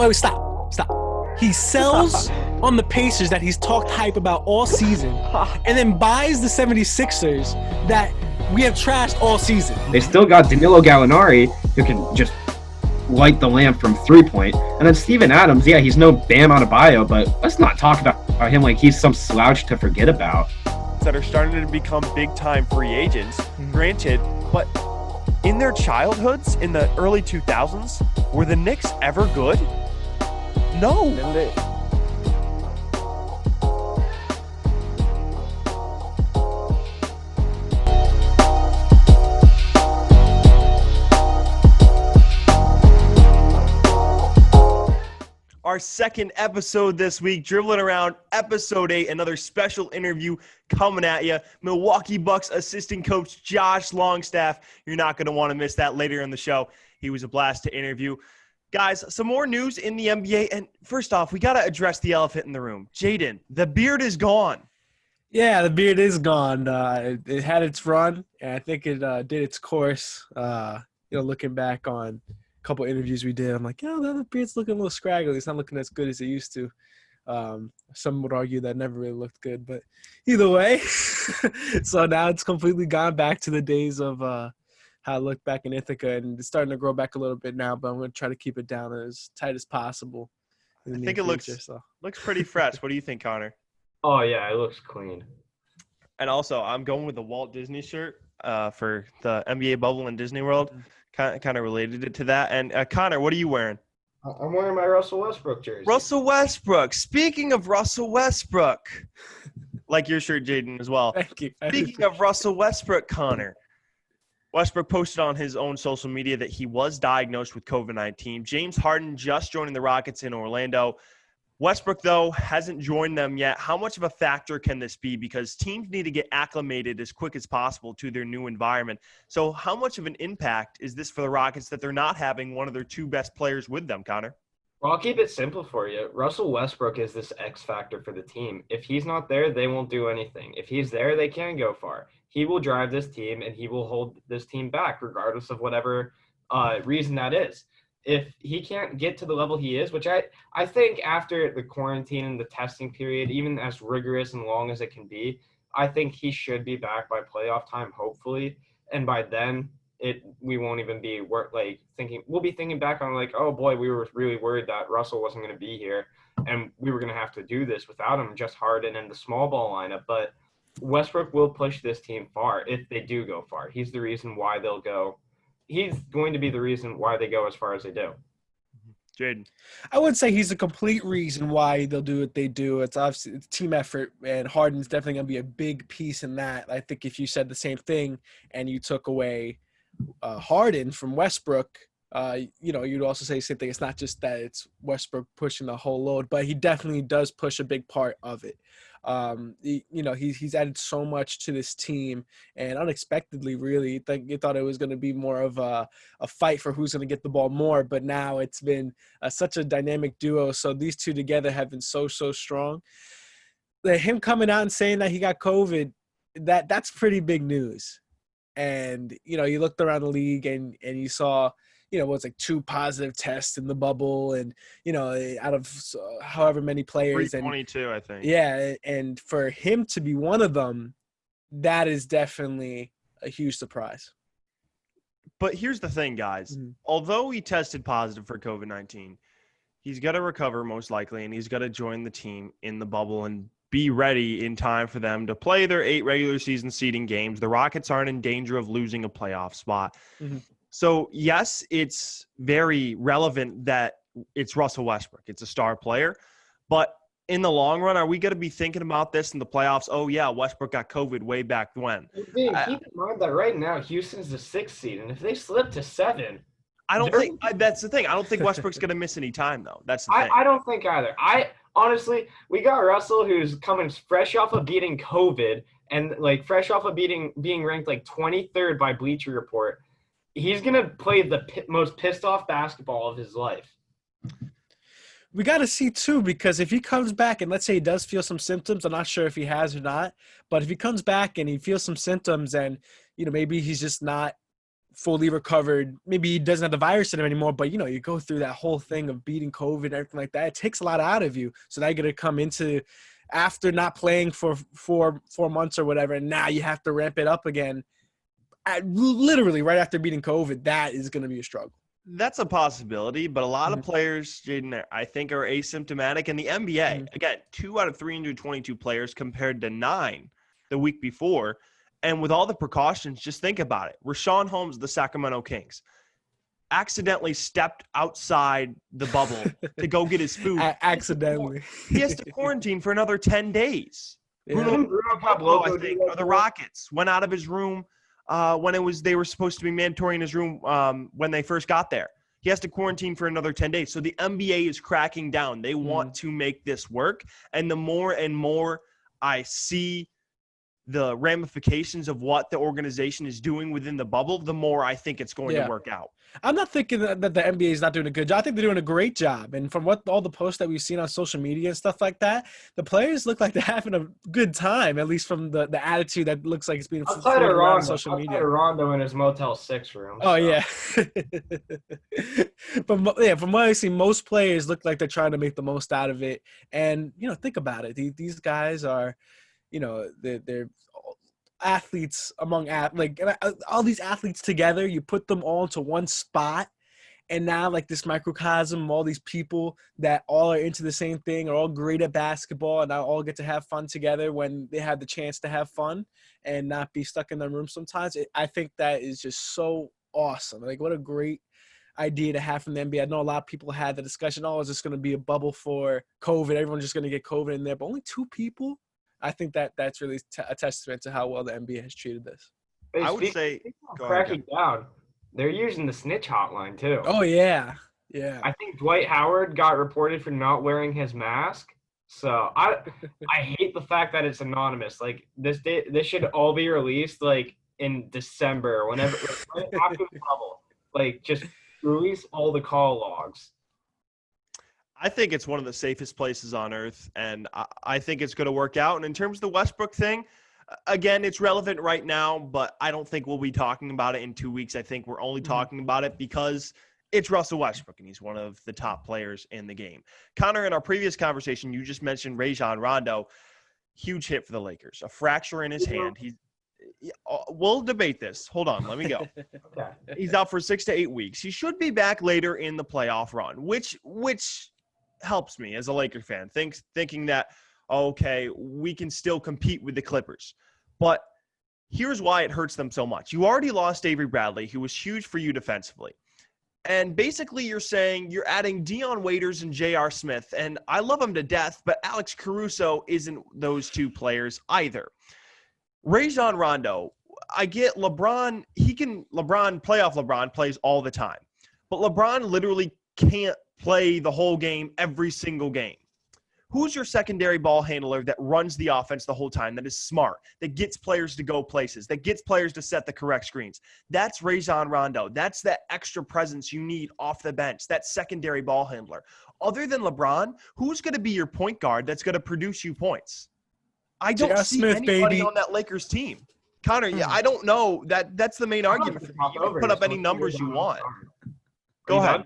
wait, stop. He sells on the Pacers that he's talked hype about all season, and then buys the 76ers that we have trashed all season. They still got Danilo Gallinari, who can just light the lamp from three-point. And then Steven Adams, yeah, he's no Bam Adebayo, but let's not talk about him like he's some slouch to forget about. That are starting to become big-time free agents, granted, but in their childhoods, in the early 2000s, were the Knicks ever good? No. Our second episode this week, Dribbling Around, episode 8, another special interview coming at you. Milwaukee Bucks assistant coach Josh Longstaff. You're not going to want to miss that later in the show. He was a blast to interview. Guys, some more news in the NBA. And first off, we got to address the elephant in the room. Jaden, the beard is gone. Yeah, the beard is gone. It had its run, and I think it did its course. Looking back on couple interviews we did, I'm like, the beard's looking a little scraggly. It's not looking as good as it used to. Some would argue that never really looked good, but either way, so now it's completely gone back to the days of how it looked back in Ithaca, and it's starting to grow back a little bit now, but I'm going to try to keep it down as tight as possible. I think it looks pretty fresh. What do you think, Connor? Oh, yeah, it looks clean. And also, I'm going with the Walt Disney shirt for the NBA bubble in Disney World. Kind of related it to that. And Connor, what are you wearing? I'm wearing my Russell Westbrook jersey. Russell Westbrook. Speaking of Russell Westbrook, like your shirt, Jaden, as well. Thank you. Speaking of Russell Westbrook, Connor, Westbrook posted on his own social media that he was diagnosed with COVID-19. James Harden just joining the Rockets in Orlando. Westbrook, though, hasn't joined them yet. How much of a factor can this be? Because teams need to get acclimated as quick as possible to their new environment. So how much of an impact is this for the Rockets that they're not having one of their two best players with them, Connor? Well, I'll keep it simple for you. Russell Westbrook is this X factor for the team. If he's not there, they won't do anything. If he's there, they can go far. He will drive this team, and he will hold this team back regardless of whatever reason that is. If he can't get to the level he is, which I think after the quarantine and the testing period, even as rigorous and long as it can be, I think he should be back by playoff time, hopefully. And by then, we won't even be thinking. We'll be thinking back on oh boy, we were really worried that Russell wasn't going to be here, and we were going to have to do this without him, just Harden and the small ball lineup. But Westbrook will push this team far if they do go far. He's the reason why they'll go. He's going to be the reason why they go as far as they do. Jaden. I would say he's a complete reason why they'll do what they do. It's obviously a team effort, and Harden's definitely going to be a big piece in that. I think if you said the same thing and you took away Harden from Westbrook, you'd also say the same thing. It's not just that it's Westbrook pushing the whole load, but he definitely does push a big part of it. He's added so much to this team, and unexpectedly, really, you thought it was going to be more of a fight for who's going to get the ball more, but now it's been such a dynamic duo. So these two together have been so strong. Him coming out and saying that he got COVID, that's pretty big news. And you looked around the league and you saw, what's 2 positive tests in the bubble, and out of however many players, 322, I think. Yeah, and for him to be one of them, that is definitely a huge surprise. But here's the thing, guys. Although he tested positive for COVID-19, he's got to recover most likely, and he's got to join the team in the bubble and be ready in time for them to play their 8 regular season seeding games. The Rockets aren't in danger of losing a playoff spot. So, yes, it's very relevant that it's Russell Westbrook. It's a star player. But in the long run, are we going to be thinking about this in the playoffs? Oh, yeah, Westbrook got COVID way back when. Keep in mind that right now Houston's the 6th seed, and if they slip to 7 – I don't think – that's the thing. I don't think Westbrook's going to miss any time, though. That's the thing. I don't think either. Honestly, we got Russell, who's coming fresh off of beating COVID and, fresh off of being ranked, 23rd by Bleacher Report. He's going to play the most pissed-off basketball of his life. We got to see, too, because if he comes back and let's say he does feel some symptoms, I'm not sure if he has or not, but if he comes back and he feels some symptoms and, maybe he's just not fully recovered. Maybe he doesn't have the virus in him anymore, but you go through that whole thing of beating COVID and everything like that. It takes a lot out of you. So now you're going to come into after not playing for 4 months or whatever, and now you have to ramp it up again. Literally right after beating COVID, that is going to be a struggle. That's a possibility, but a lot of players, Jaden, I think are asymptomatic. In the NBA, again, 2 out of 322 players compared to 9 the week before. And with all the precautions, just think about it. Rashawn Holmes of the Sacramento Kings accidentally stepped outside the bubble to go get his food. Accidentally. He has to quarantine for another 10 days. Yeah. Bruno Pablo, I think, or the Rockets went out of his room when they were supposed to be mandatory in his room when they first got there. He has to quarantine for another 10 days. So the NBA is cracking down. They want to make this work. And the more and more I see the ramifications of what the organization is doing within the bubble, the more I think it's going to work out. I'm not thinking that the NBA is not doing a good job. I think they're doing a great job. And from all the posts that we've seen on social media and stuff like that, the players look like they're having a good time, at least from the attitude that looks like it's being outside of around on social media. Outside of Rondo in his Motel 6 room. Oh, yeah. From what I see, most players look like they're trying to make the most out of it. And, think about it. These guys are, they're athletes among all these athletes together. You put them all into one spot, and now this microcosm, all these people that all are into the same thing, are all great at basketball, and now all get to have fun together when they have the chance to have fun and not be stuck in their room sometimes. I think that is just so awesome. What a great idea to have from the NBA. I know a lot of people had the discussion, is this going to be a bubble for COVID? Everyone's just going to get COVID in there, but only 2 people. I think that's really a testament to how well the NBA has treated this. I would say cracking down. They're using the snitch hotline too. Oh yeah. Yeah. I think Dwight Howard got reported for not wearing his mask. So I hate the fact that it's anonymous. This should all be released in December, whenever right after the bubble. Just release all the call logs. I think it's one of the safest places on earth, and I think it's going to work out. And in terms of the Westbrook thing, again, it's relevant right now, but I don't think we'll be talking about it in 2 weeks. I think we're only talking about it because it's Russell Westbrook, and he's one of the top players in the game. Connor, in our previous conversation, you just mentioned Rajon Rondo. Huge hit for the Lakers. A fracture in his hand. We'll debate this. Hold on. Let me go. Okay. He's out for 6 to 8 weeks. He should be back later in the playoff run, which helps me as a Laker fan, thinking that, okay, we can still compete with the Clippers. But here's why it hurts them so much. You already lost Avery Bradley, who was huge for you defensively. And basically you're saying you're adding Dion Waiters and J.R. Smith, and I love him to death, but Alex Caruso isn't those 2 players either. Rajon Rondo, I get LeBron, playoff LeBron plays all the time. But LeBron literally can't play the whole game every single game. Who's your secondary ball handler that runs the offense the whole time, that is smart, that gets players to go places, that gets players to set the correct screens? That's Rajon Rondo. That's that extra presence you need off the bench, that secondary ball handler. Other than LeBron, who's going to be your point guard that's going to produce you points? I don't see anybody on that Lakers team. Connor, I don't know. That's the main argument for me. You can put up any numbers you want. Go ahead.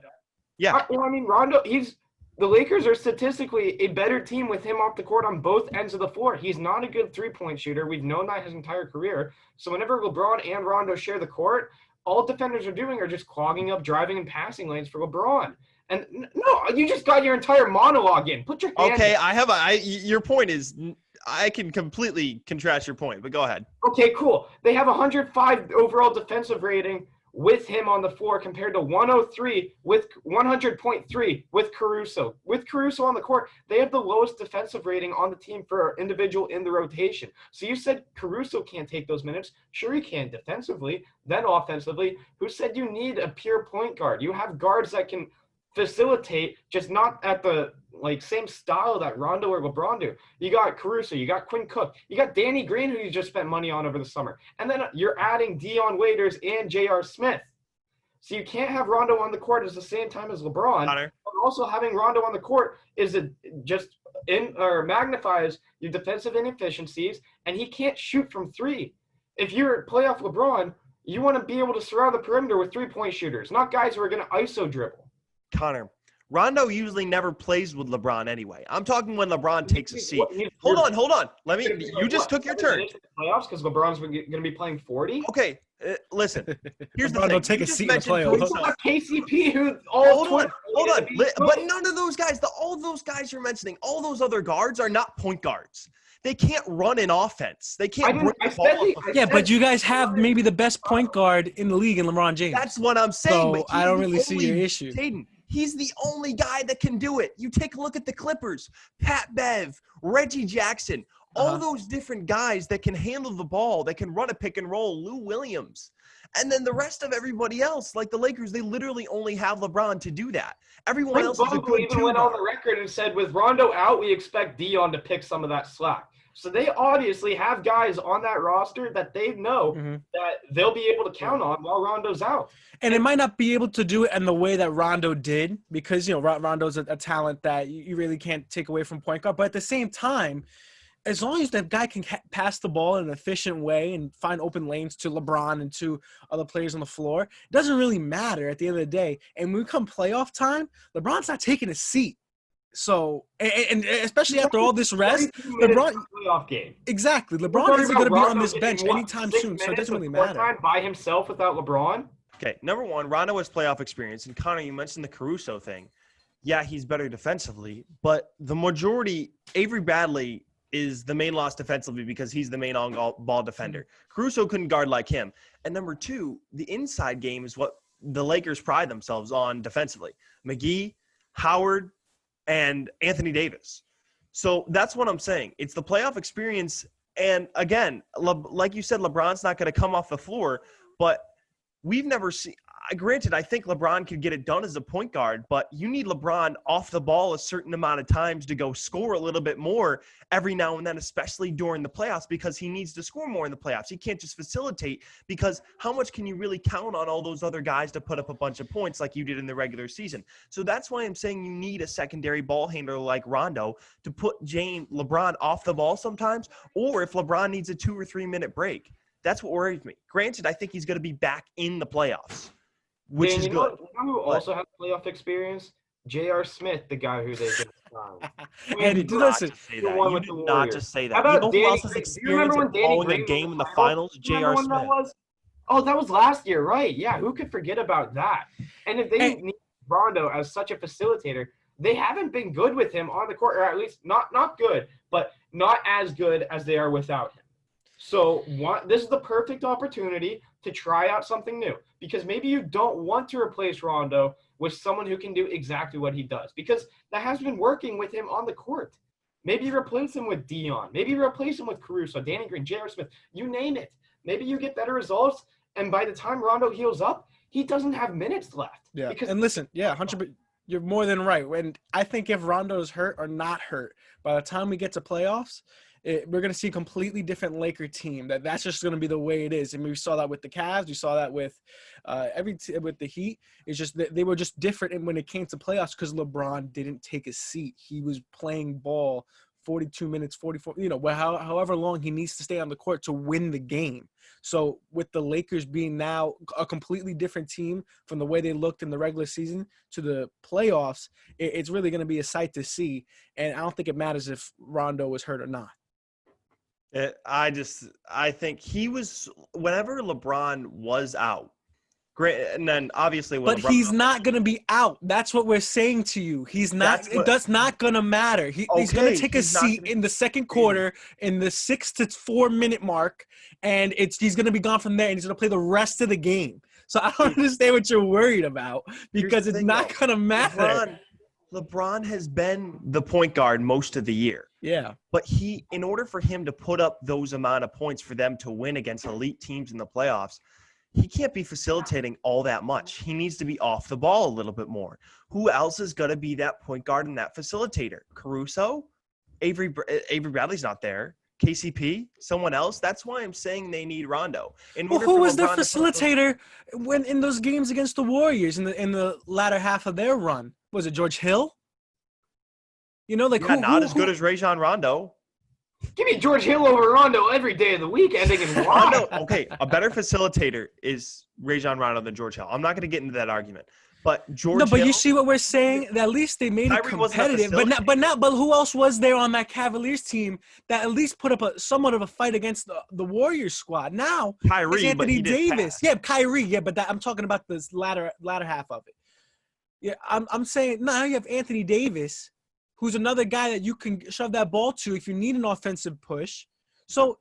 Yeah. Well, Rondo, the Lakers are statistically a better team with him off the court on both ends of the floor. He's not a good three-point shooter. We've known that his entire career. So whenever LeBron and Rondo share the court, all defenders are doing are just clogging up driving and passing lanes for LeBron. And no, you just got your entire monologue in. Put your hand Okay, your point is I can completely contrast your point, but go ahead. Okay, cool. They have 105 overall defensive rating with him on the floor compared to 103 with 100.3 with Caruso. With Caruso on the court, they have the lowest defensive rating on the team for individual in the rotation. So you said Caruso can't take those minutes. Sure he can defensively, then offensively. Who said you need a pure point guard? You have guards that can facilitate, just not at the same style that Rondo or LeBron do. You got Caruso, you got Quinn Cook, you got Danny Green, who you just spent money on over the summer, and then you're adding Dion Waiters and J.R. Smith. So you can't have Rondo on the court at the same time as LeBron. But also having Rondo on the court magnifies your defensive inefficiencies, and he can't shoot from three. If you're playoff LeBron, You want to be able to surround the perimeter with three-point shooters, not guys who are going to ISO dribble. Connor, Rondo usually never plays with LeBron anyway. I'm talking when LeBron takes a seat. Hold on. You just took your turn. Playoffs because LeBron's going to be playing 40. Okay, listen. Here's the LeBron thing. don't take a seat in the playoffs. KCP, who hold on. But none of those guys, all those guys you're mentioning, all those other guards are not point guards. They can't run an offense. They can't bring the ball. Yeah, but you guys have maybe the best point guard in the league in LeBron James. That's what I'm saying. So I don't really see your issue. Hayden, he's the only guy that can do it. You take a look at the Clippers, Pat Bev, Reggie Jackson, all those different guys that can handle the ball, that can run a pick and roll, Lou Williams. And then the rest of everybody else, like the Lakers, they literally only have LeBron to do that. Everyone else is a good even went on the record and said, with Rondo out, we expect Dion to pick some of that slack. So they obviously have guys on that roster that they know that they'll be able to count on while Rondo's out. And it might not be able to do it in the way that Rondo did because, Rondo's a talent that you really can't take away from point guard. But at the same time, as long as that guy can pass the ball in an efficient way and find open lanes to LeBron and to other players on the floor, it doesn't really matter at the end of the day. And when we come playoff time, LeBron's not taking a seat. So, and especially after all this rest, LeBron playoff game. Exactly. LeBron isn't going to be on this bench anytime soon, so it doesn't really matter. Time by himself without LeBron. Okay, number one, Rondo has playoff experience, and Connor, you mentioned the Caruso thing. Yeah, he's better defensively, but the majority, Avery Bradley is the main loss defensively because he's the main on-ball defender. Caruso couldn't guard like him. And number two, the inside game is what the Lakers pride themselves on defensively. McGee, Howard, and Anthony Davis. So that's what I'm saying. It's the playoff experience. And again, like you said, LeBron's not going to come off the floor, but we've never seen – granted, I think LeBron could get it done as a point guard, but you need LeBron off the ball a certain amount of times to go score a little bit more every now and then, especially during the playoffs, because he needs to score more in the playoffs. He can't just facilitate because how much can you really count on all those other guys to put up a bunch of points like you did in the regular season? So that's why I'm saying you need a secondary ball handler like Rondo to put LeBron off the ball sometimes, or if LeBron needs a 2 or 3 minute break. That's what worries me. Granted, I think he's going to be back in the playoffs. Which is good. You know who also has playoff experience? J.R. Smith, the guy who they just signed. And listen, you did not just say that. You know who else has experience in following the game in the finals? J.R. Smith. That was last year, right? Yeah, who could forget about that? And if they need Rondo as such a facilitator, they haven't been good with him on the court, or at least not good, but not as good as they are without him. So this is the perfect opportunity to try out something new, because maybe you don't want to replace Rondo with someone who can do exactly what he does, because that has been working with him on the court. Maybe you replace him with Dion. Maybe you replace him with Caruso, Danny Green, J.R. Smith. You name it. Maybe you get better results, and by the time Rondo heals up, he doesn't have minutes left. Yeah, and listen, 100%. You're more than right. And I think if Rondo's hurt or not hurt, by the time we get to playoffs, we're going to see a completely different Laker team. That's just going to be the way it is. And we saw that with the Cavs. We saw that with with the Heat. It's just that they were just different when it came to playoffs because LeBron didn't take a seat. He was playing ball 42 minutes, 44, however long he needs to stay on the court to win the game. So with the Lakers being now a completely different team from the way they looked in the regular season to the playoffs, it's really going to be a sight to see. And I don't think it matters if Rondo was hurt or not. I think he was – whenever LeBron was out, great, and then obviously when – But he's not going to be out. That's what we're saying to you. He's not – that's not going to matter. He's going to take a seat in the second quarter in the 6 to 4 minute mark, and he's going to be gone from there, and he's going to play the rest of the game. So I don't understand what you're worried about because it's not going to matter. LeBron has been the point guard most of the year. Yeah. But in order for him to put up those amount of points for them to win against elite teams in the playoffs, he can't be facilitating all that much. He needs to be off the ball a little bit more. Who else is going to be that point guard and that facilitator? Caruso? Avery Bradley's not there. KCP? Someone else? That's why I'm saying they need Rondo. Who was the facilitator when in those games against the Warriors in the latter half of their run? Was it George Hill? Not as good as Rajon Rondo. Give me George Hill over Rondo every day of the week, ending in Rondo, one. okay, a better facilitator is Rajon Rondo than George Hill. I'm not going to get into that argument. But George No, but Hill, you see what we're saying? At least they made it Kyrie wasn't a competitive. But who else was there on that Cavaliers team that at least put up somewhat of a fight against the Warriors squad? Now Kyrie, it's but Anthony he didn't Davis. pass. Yeah, Kyrie. Yeah, but I'm talking about this latter half of it. Yeah, I'm saying now you have Anthony Davis, who's another guy that you can shove that ball to if you need an offensive push. So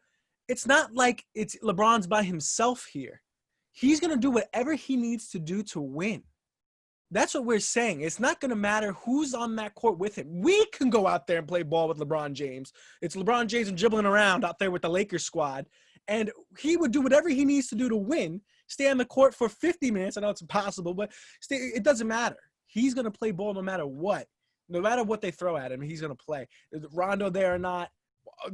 it's not like it's LeBron's by himself here. He's gonna do whatever he needs to do to win. That's what we're saying. It's not going to matter who's on that court with him. We can go out there and play ball with LeBron James. It's LeBron James and dribbling around out there with the Lakers squad. And he would do whatever he needs to do to win, stay on the court for 50 minutes. I know it's impossible, but it doesn't matter. He's going to play ball no matter what. No matter what they throw at him, he's going to play. Rondo there or not,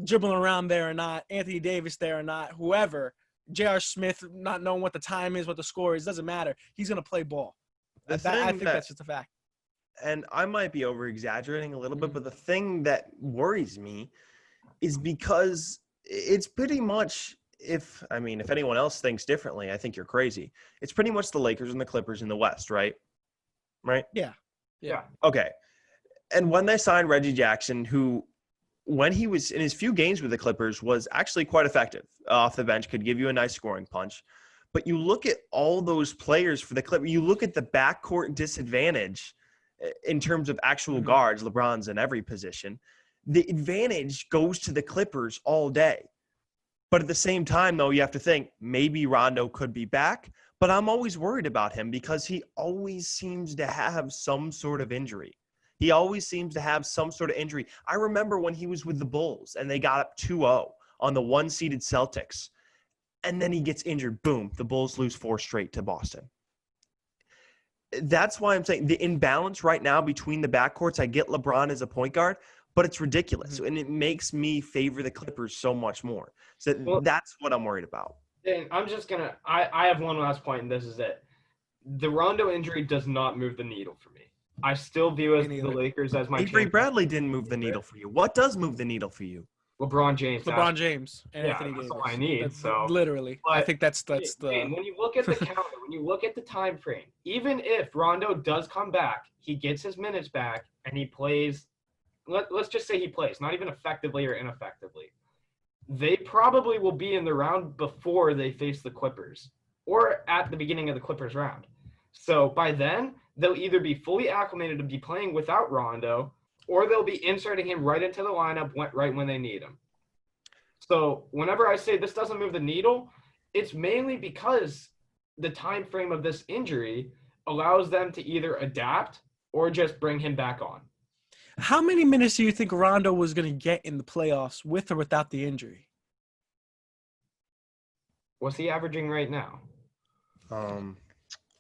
dribbling around there or not, Anthony Davis there or not, whoever, J.R. Smith not knowing what the time is, what the score is, doesn't matter. He's going to play ball. I think that's just a fact. And I might be over-exaggerating a little bit, but the thing that worries me is because it's pretty much if anyone else thinks differently, I think you're crazy. It's pretty much the Lakers and the Clippers in the West, right? Right? Yeah. Okay. And when they signed Reggie Jackson, who when he was in his few games with the Clippers was actually quite effective off the bench, could give you a nice scoring punch. But you look at all those players for the Clippers, you look at the backcourt disadvantage in terms of actual guards, LeBron's in every position. The advantage goes to the Clippers all day. But at the same time, though, you have to think maybe Rondo could be back. But I'm always worried about him because he always seems to have some sort of injury. He always seems to have some sort of injury. I remember when he was with the Bulls and they got up 2-0 on the one-seeded Celtics. And then he gets injured. Boom. The Bulls lose 4 straight to Boston. That's why I'm saying the imbalance right now between the backcourts, I get LeBron as a point guard, but it's ridiculous. And it makes me favor the Clippers so much more. So that's what I'm worried about. And I'm just going to – I have one last point, and this is it. The Rondo injury does not move the needle for me. I still view the Lakers as my Avery Bradley didn't move the needle for you. What does move the needle for you? LeBron James and Anthony Davis. That's all I need. So literally, I think that's the. When you look at the calendar, when you look at the time frame, even if Rondo does come back, he gets his minutes back and he plays. Let's just say he plays, not even effectively or ineffectively. They probably will be in the round before they face the Clippers, or at the beginning of the Clippers round. So by then, they'll either be fully acclimated to be playing without Rondo, or they'll be inserting him right into the lineup right when they need him. So whenever I say this doesn't move the needle, it's mainly because the time frame of this injury allows them to either adapt or just bring him back on. How many minutes do you think Rondo was going to get in the playoffs with or without the injury? What's he averaging right now?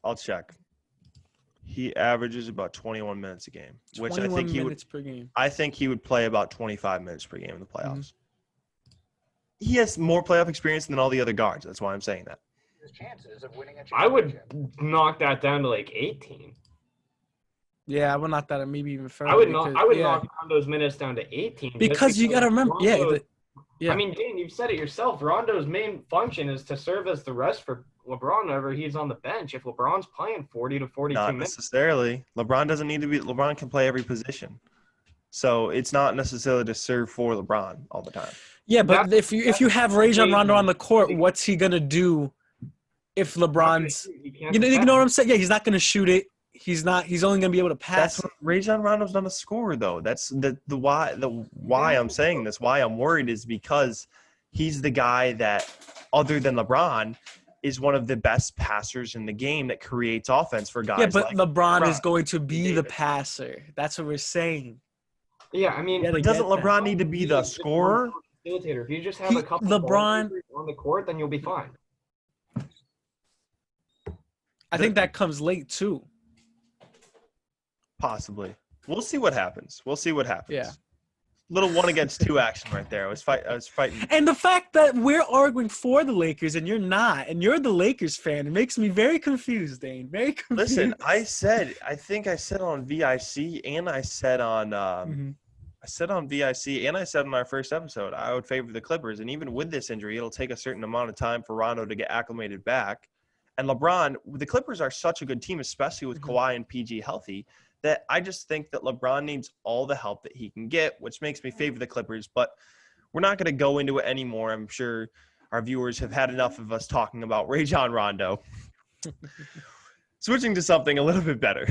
I'll check. He averages about 21 minutes a game, which I think he would. Per game. I think he would play about 25 minutes per game in the playoffs. He has more playoff experience than all the other guards. That's why I'm saying that. His chances of winning a championship. I would knock that down to like 18. Yeah, I would knock that maybe even further. I would knock Rondo's minutes down to 18. Because you got to remember, I mean, Dane, you've said it yourself. Rondo's main function is to serve as the rest for LeBron whenever he's on the bench. If LeBron's playing 40 to 42 minutes. Not necessarily. LeBron doesn't need to be – LeBron can play every position. So it's not necessarily to serve for LeBron all the time. Yeah, but if you have Rajon Rondo on the court, what's he going to do if LeBron's – you know what I'm saying? Yeah, he's not going to shoot it. He's only going to be able to pass. Rajon Rondo's not a scorer, though. That's the why I'm saying this. Why I'm worried is because he's the guy that, other than LeBron, is one of the best passers in the game that creates offense for guys. Yeah, but like LeBron is going to be the passer. That's what we're saying. Yeah, I mean, doesn't LeBron need to be the scorer? Facilitator. If you just have a couple LeBron on the court, then you'll be fine. I think that comes late too. Possibly. We'll see what happens. Yeah. Little 1-against-2 action right there. I was fighting. And the fact that we're arguing for the Lakers and you're not, and you're the Lakers fan, it makes me very confused, Dane. Very confused. Listen, I think I said on VIC and I said on I I said on VIC and I said in our first episode, I would favor the Clippers. And even with this injury, it'll take a certain amount of time for Rondo to get acclimated back. And LeBron, the Clippers are such a good team, especially with Kawhi and PG healthy, that I just think that LeBron needs all the help that he can get, which makes me favor the Clippers. But we're not going to go into it anymore. I'm sure our viewers have had enough of us talking about Rajon Rondo. Switching to something a little bit better.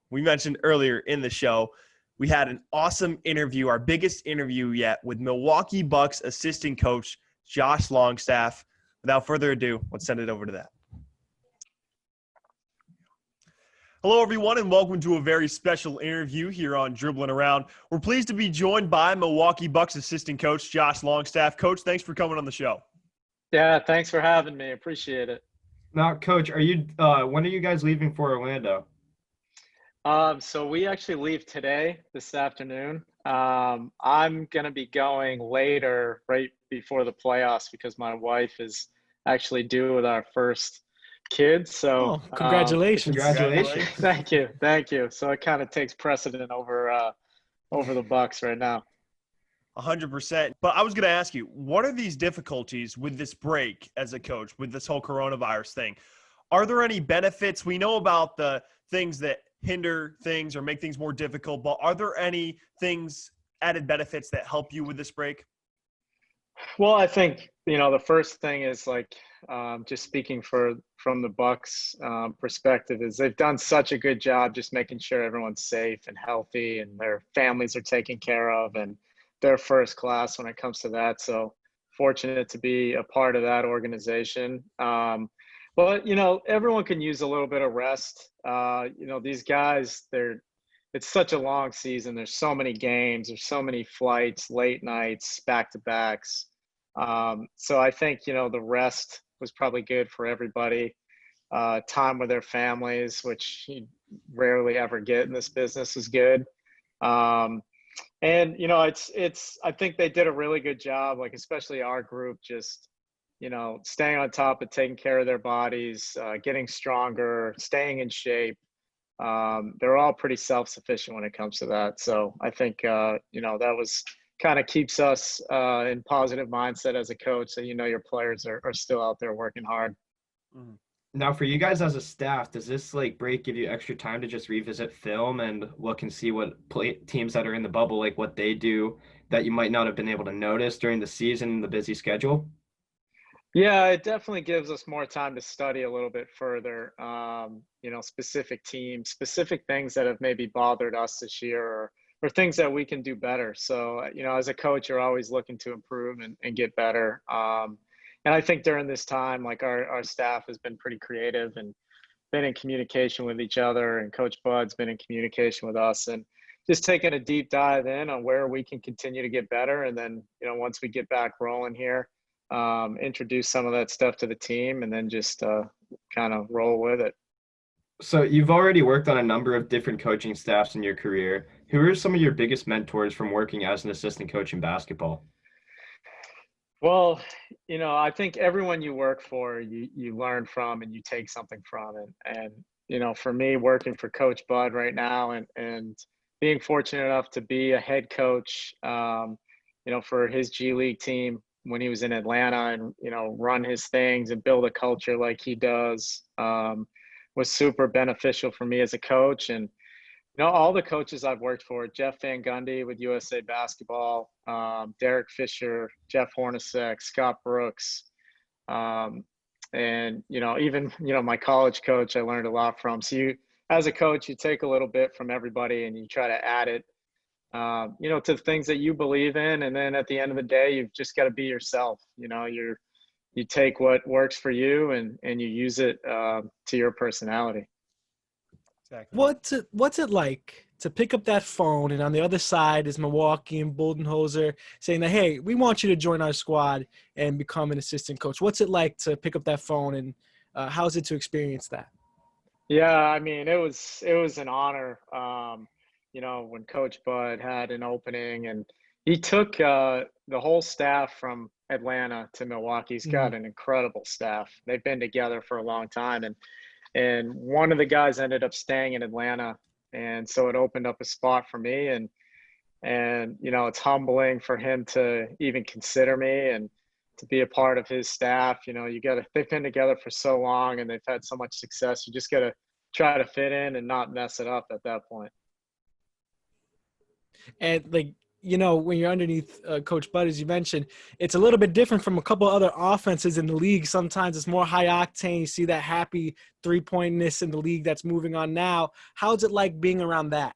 We mentioned earlier in the show, we had an awesome interview, our biggest interview yet, with Milwaukee Bucks assistant coach Josh Longstaff. Without further ado, let's send it over to that. Hello, everyone, and welcome to a very special interview here on Dribbling Around. We're pleased to be joined by Milwaukee Bucks assistant coach Josh Longstaff. Coach, thanks for coming on the show. Yeah, thanks for having me. Appreciate it. Now, Coach, are you? When are you guys leaving for Orlando? So we actually leave today, this afternoon. I'm going to be going later, right before the playoffs, because my wife is actually due with our first kid. So congratulations. Congratulations. Thank you. So it kind of takes precedent over the Bucks right now. 100%. But I was going to ask you, what are these difficulties with this break as a coach, with this whole coronavirus thing? Are there any benefits? We know about the things that hinder things or make things more difficult, but are there any things, added benefits that help you with this break? Well, I think, the first thing is just speaking from the Bucks perspective is they've done such a good job just making sure everyone's safe and healthy and their families are taken care of, and they're first class when it comes to that. So fortunate to be a part of that organization. But, everyone can use a little bit of rest. These guys, it's such a long season. There's so many games. There's so many flights, late nights, back-to-backs. So I think, the rest was probably good for everybody. Time with their families, which you rarely ever get in this business, is good. And, I think they did a really good job, especially our group, just staying on top of taking care of their bodies, getting stronger, staying in shape. They're all pretty self-sufficient when it comes to that. So I think, that was kind of keeps us in positive mindset as a coach. So, your players are still out there working hard. Now, for you guys as a staff, does this break give you extra time to just revisit film and look and see what teams that are in the bubble, what they do that you might not have been able to notice during the season and the busy schedule? Yeah, it definitely gives us more time to study a little bit further, specific teams, specific things that have maybe bothered us this year or things that we can do better. So, as a coach, you're always looking to improve and get better. And I think during this time, our staff has been pretty creative and been in communication with each other, and Coach Bud's been in communication with us, and just taking a deep dive in on where we can continue to get better. And then, once we get back rolling here, introduce some of that stuff to the team and then just kind of roll with it. So you've already worked on a number of different coaching staffs in your career. Who are some of your biggest mentors from working as an assistant coach in basketball? Well, I think everyone you work for, you learn from and you take something from it. And for me, working for Coach Bud right now and being fortunate enough to be a head coach, for his G League team when he was in Atlanta and, run his things and build a culture like he does, was super beneficial for me as a coach. And, all the coaches I've worked for, Jeff Van Gundy with USA Basketball, Derek Fisher, Jeff Hornacek, Scott Brooks, and, even, my college coach I learned a lot from. So as a coach, you take a little bit from everybody and you try to add it, to the things that you believe in. And then at the end of the day, you've just got to be yourself. You take what works for you and you use it to your personality. Exactly. What's it like to pick up that phone and on the other side is Milwaukee and Budenholzer saying that, hey, we want you to join our squad and become an assistant coach? What's it like to pick up that phone and how's it to experience that? Yeah, I mean, it was an honor. When Coach Bud had an opening and he took the whole staff from Atlanta to Milwaukee. He's got an incredible staff. They've been together for a long time. And one of the guys ended up staying in Atlanta. And so it opened up a spot for me. And And, it's humbling for him to even consider me and to be a part of his staff. They've been together for so long and they've had so much success. You just got to try to fit in and not mess it up at that point. And when you're underneath Coach Bud, as you mentioned, it's a little bit different from a couple other offenses in the league. Sometimes it's more high octane. You see that happy three-pointness in the league that's moving on now. How's it like being around that?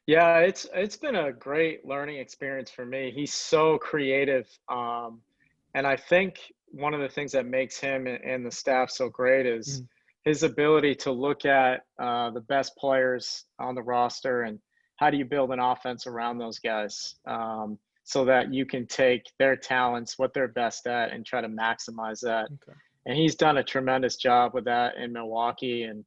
Yeah, it's been a great learning experience for me. He's so creative. And I think one of the things that makes him and the staff so great is his ability to look at the best players on the roster and how do you build an offense around those guys so that you can take their talents, what they're best at, and try to maximize that. Okay. And he's done a tremendous job with that in Milwaukee. And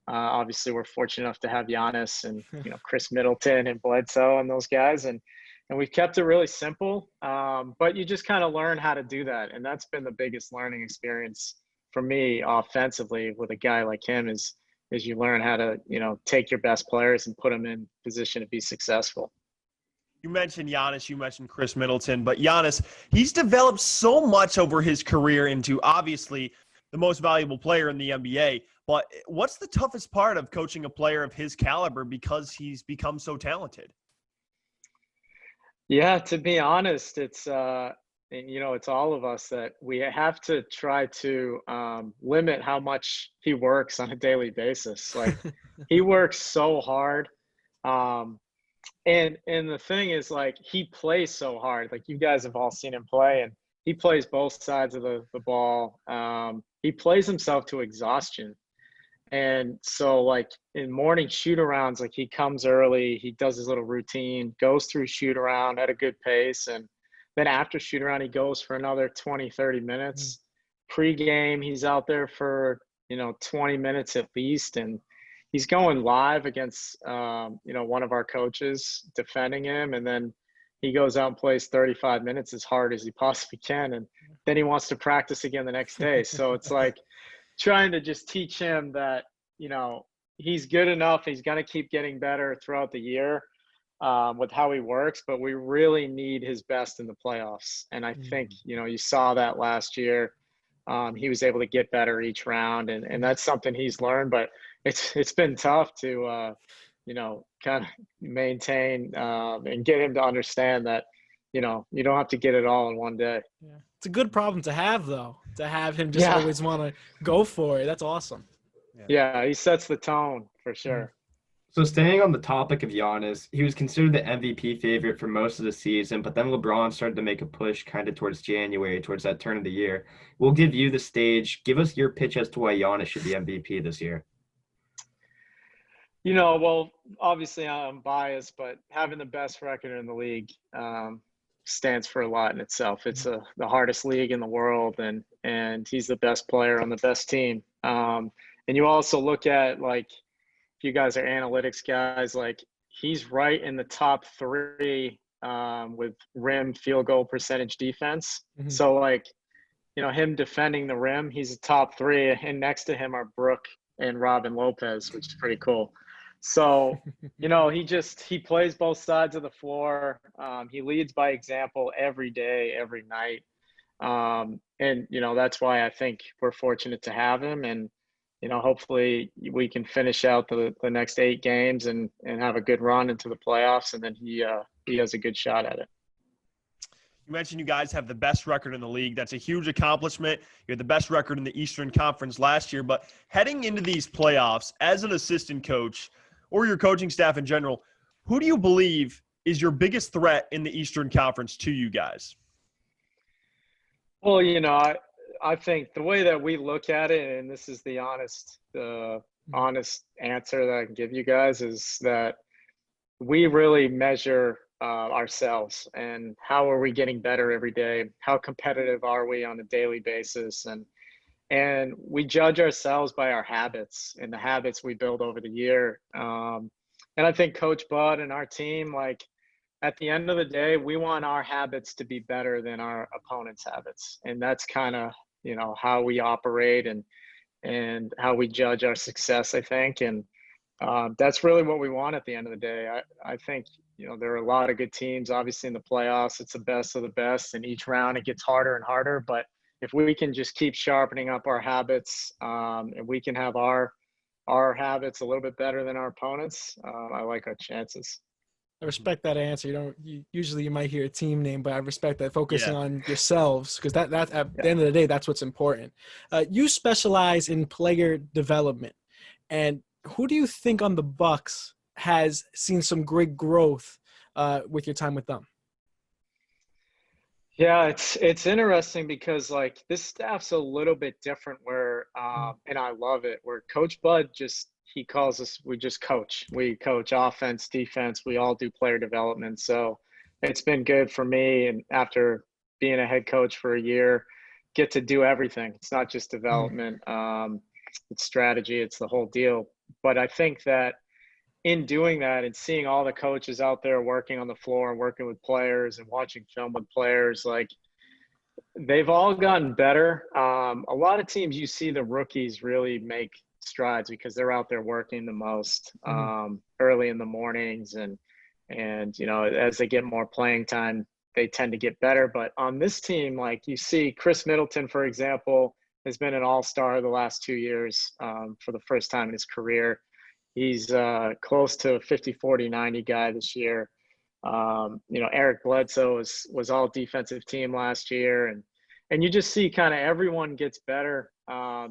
obviously we're fortunate enough to have Giannis and, Chris Middleton and Bledsoe and those guys. And we've kept it really simple. But you just kind of learn how to do that. And that's been the biggest learning experience for me offensively with a guy like him is you learn how to, take your best players and put them in position to be successful. You mentioned Giannis, you mentioned Chris Middleton, but Giannis, he's developed so much over his career into obviously the most valuable player in the NBA. But what's the toughest part of coaching a player of his caliber because he's become so talented? Yeah, to be honest, it's it's all of us that we have to try to limit how much he works on a daily basis. Like he works so hard. And the thing is, like, he plays so hard. Like, you guys have all seen him play, and he plays both sides of the ball. He plays himself to exhaustion. And so, like, in morning shoot-arounds, like, he comes early, he does his little routine, goes through shoot-around at a good pace, and then after shoot-around, he goes for another 20, 30 minutes. Pre-game, he's out there for, 20 minutes at least, and he's going live against, one of our coaches defending him. And then he goes out and plays 35 minutes as hard as he possibly can. And then he wants to practice again the next day. So it's like trying to just teach him that, he's good enough. He's going to keep getting better throughout the year with how he works, but we really need his best in the playoffs. And I think, you saw that last year. He was able to get better each round, and that's something he's learned, but it's been tough to, kind of maintain and get him to understand that, you don't have to get it all in one day. Yeah. It's a good problem to have, though, to have him just always want to go for it. That's awesome. Yeah, he sets the tone for sure. So staying on the topic of Giannis, he was considered the MVP favorite for most of the season, but then LeBron started to make a push kind of towards January, towards that turn of the year. We'll give you the stage. Give us your pitch as to why Giannis should be MVP this year. Well, obviously I'm biased, but having the best record in the league stands for a lot in itself. It's the hardest league in the world, and he's the best player on the best team. And you also look at, like, if you guys are analytics guys, like, he's right in the top 3 with rim, field goal percentage, defense. Mm-hmm. So, like, him defending the rim, he's a top 3, and next to him are Brooke and Robin Lopez, which is pretty cool. So, he plays both sides of the floor. He leads by example every day, every night. And that's why I think we're fortunate to have him. And, hopefully we can finish out the next 8 games and have a good run into the playoffs. And then he has a good shot at it. You mentioned you guys have the best record in the league. That's a huge accomplishment. You had the best record in the Eastern Conference last year. But heading into these playoffs, as an assistant coach or your coaching staff in general, who do you believe is your biggest threat in the Eastern Conference to you guys? Well, I think the way that we look at it, and this is the honest answer that I can give you guys, is that we really measure ourselves and how are we getting better every day? How competitive are we on a daily basis? And we judge ourselves by our habits and the habits we build over the year. And I think Coach Bud and our team, like, at the end of the day, we want our habits to be better than our opponent's habits. And that's kind of, how we operate and how we judge our success, I think. And that's really what we want at the end of the day. I think, there are a lot of good teams. Obviously, in the playoffs, it's the best of the best, and each round it gets harder and harder. But if we can just keep sharpening up our habits, and we can have our habits a little bit better than our opponents, I like our chances. I respect that answer. Usually you might hear a team name, but I respect that focusing Yeah. on yourselves, because that at the end of the day, that's what's important. You specialize in player development, and who do you think on the Bucks has seen some great growth with your time with them? Yeah, it's interesting because like this staff's a little bit different where and I love it, where Coach Bud he calls us, we just coach. We coach offense, defense, we all do player development. So it's been good for me, and after being a head coach for a year, get to do everything. It's not just development, it's strategy, it's the whole deal. But I think that in doing that and seeing all the coaches out there working on the floor and working with players and watching film with players, like they've all gotten better. A lot of teams, you see the rookies really make strides because they're out there working the most early in the mornings, and as they get more playing time, they tend to get better. But on this team, like you see Chris Middleton, for example, has been an all-star the last 2 years for the first time in his career. He's close to a 50, 40, 90 guy this year. Eric Bledsoe was all defensive team last year. And you just see kind of everyone gets better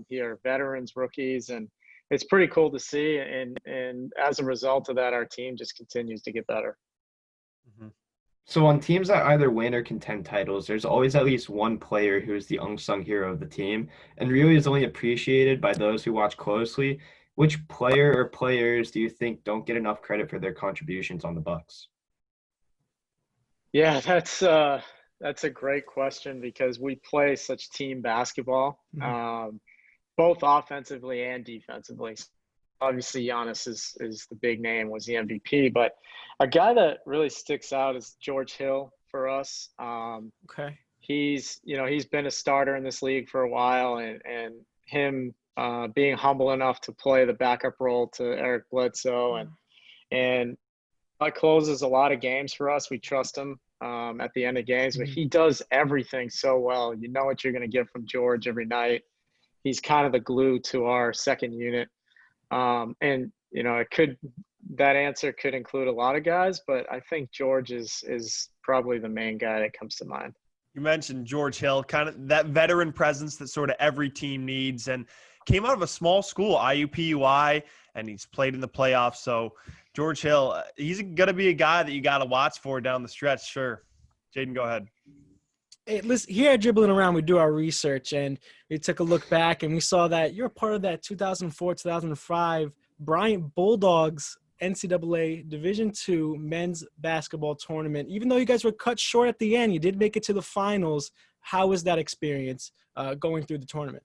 here, veterans, rookies, and it's pretty cool to see. And as a result of that, our team just continues to get better. So on teams that either win or contend titles, there's always at least one player who is the unsung hero of the team and really is only appreciated by those who watch closely. Which player or players do you think don't get enough credit for their contributions on the Bucks? Yeah, that's a great question because we play such team basketball, both offensively and defensively. Obviously, Giannis is the big name, was the MVP, but a guy that really sticks out is George Hill for us. Okay. He's been a starter in this league for a while, and him being humble enough to play the backup role to Eric Bledsoe, and that closes a lot of games for us. We trust him at the end of games, but he does everything so well. You know what you're going to get from George every night. He's kind of the glue to our second unit. And that answer could include a lot of guys, but I think George is probably the main guy that comes to mind. You mentioned George Hill, kind of that veteran presence that sort of every team needs, and came out of a small school, IUPUI, and he's played in the playoffs. So George Hill, he's going to be a guy that you got to watch for down the stretch. Sure. Jaden, go ahead. Hey, listen, here at Dribbling Around, we do our research, and we took a look back, and we saw that you're part of that 2004-2005 Bryant Bulldogs NCAA Division II men's basketball tournament. Even though you guys were cut short at the end, you did make it to the finals. How was that experience going through the tournament?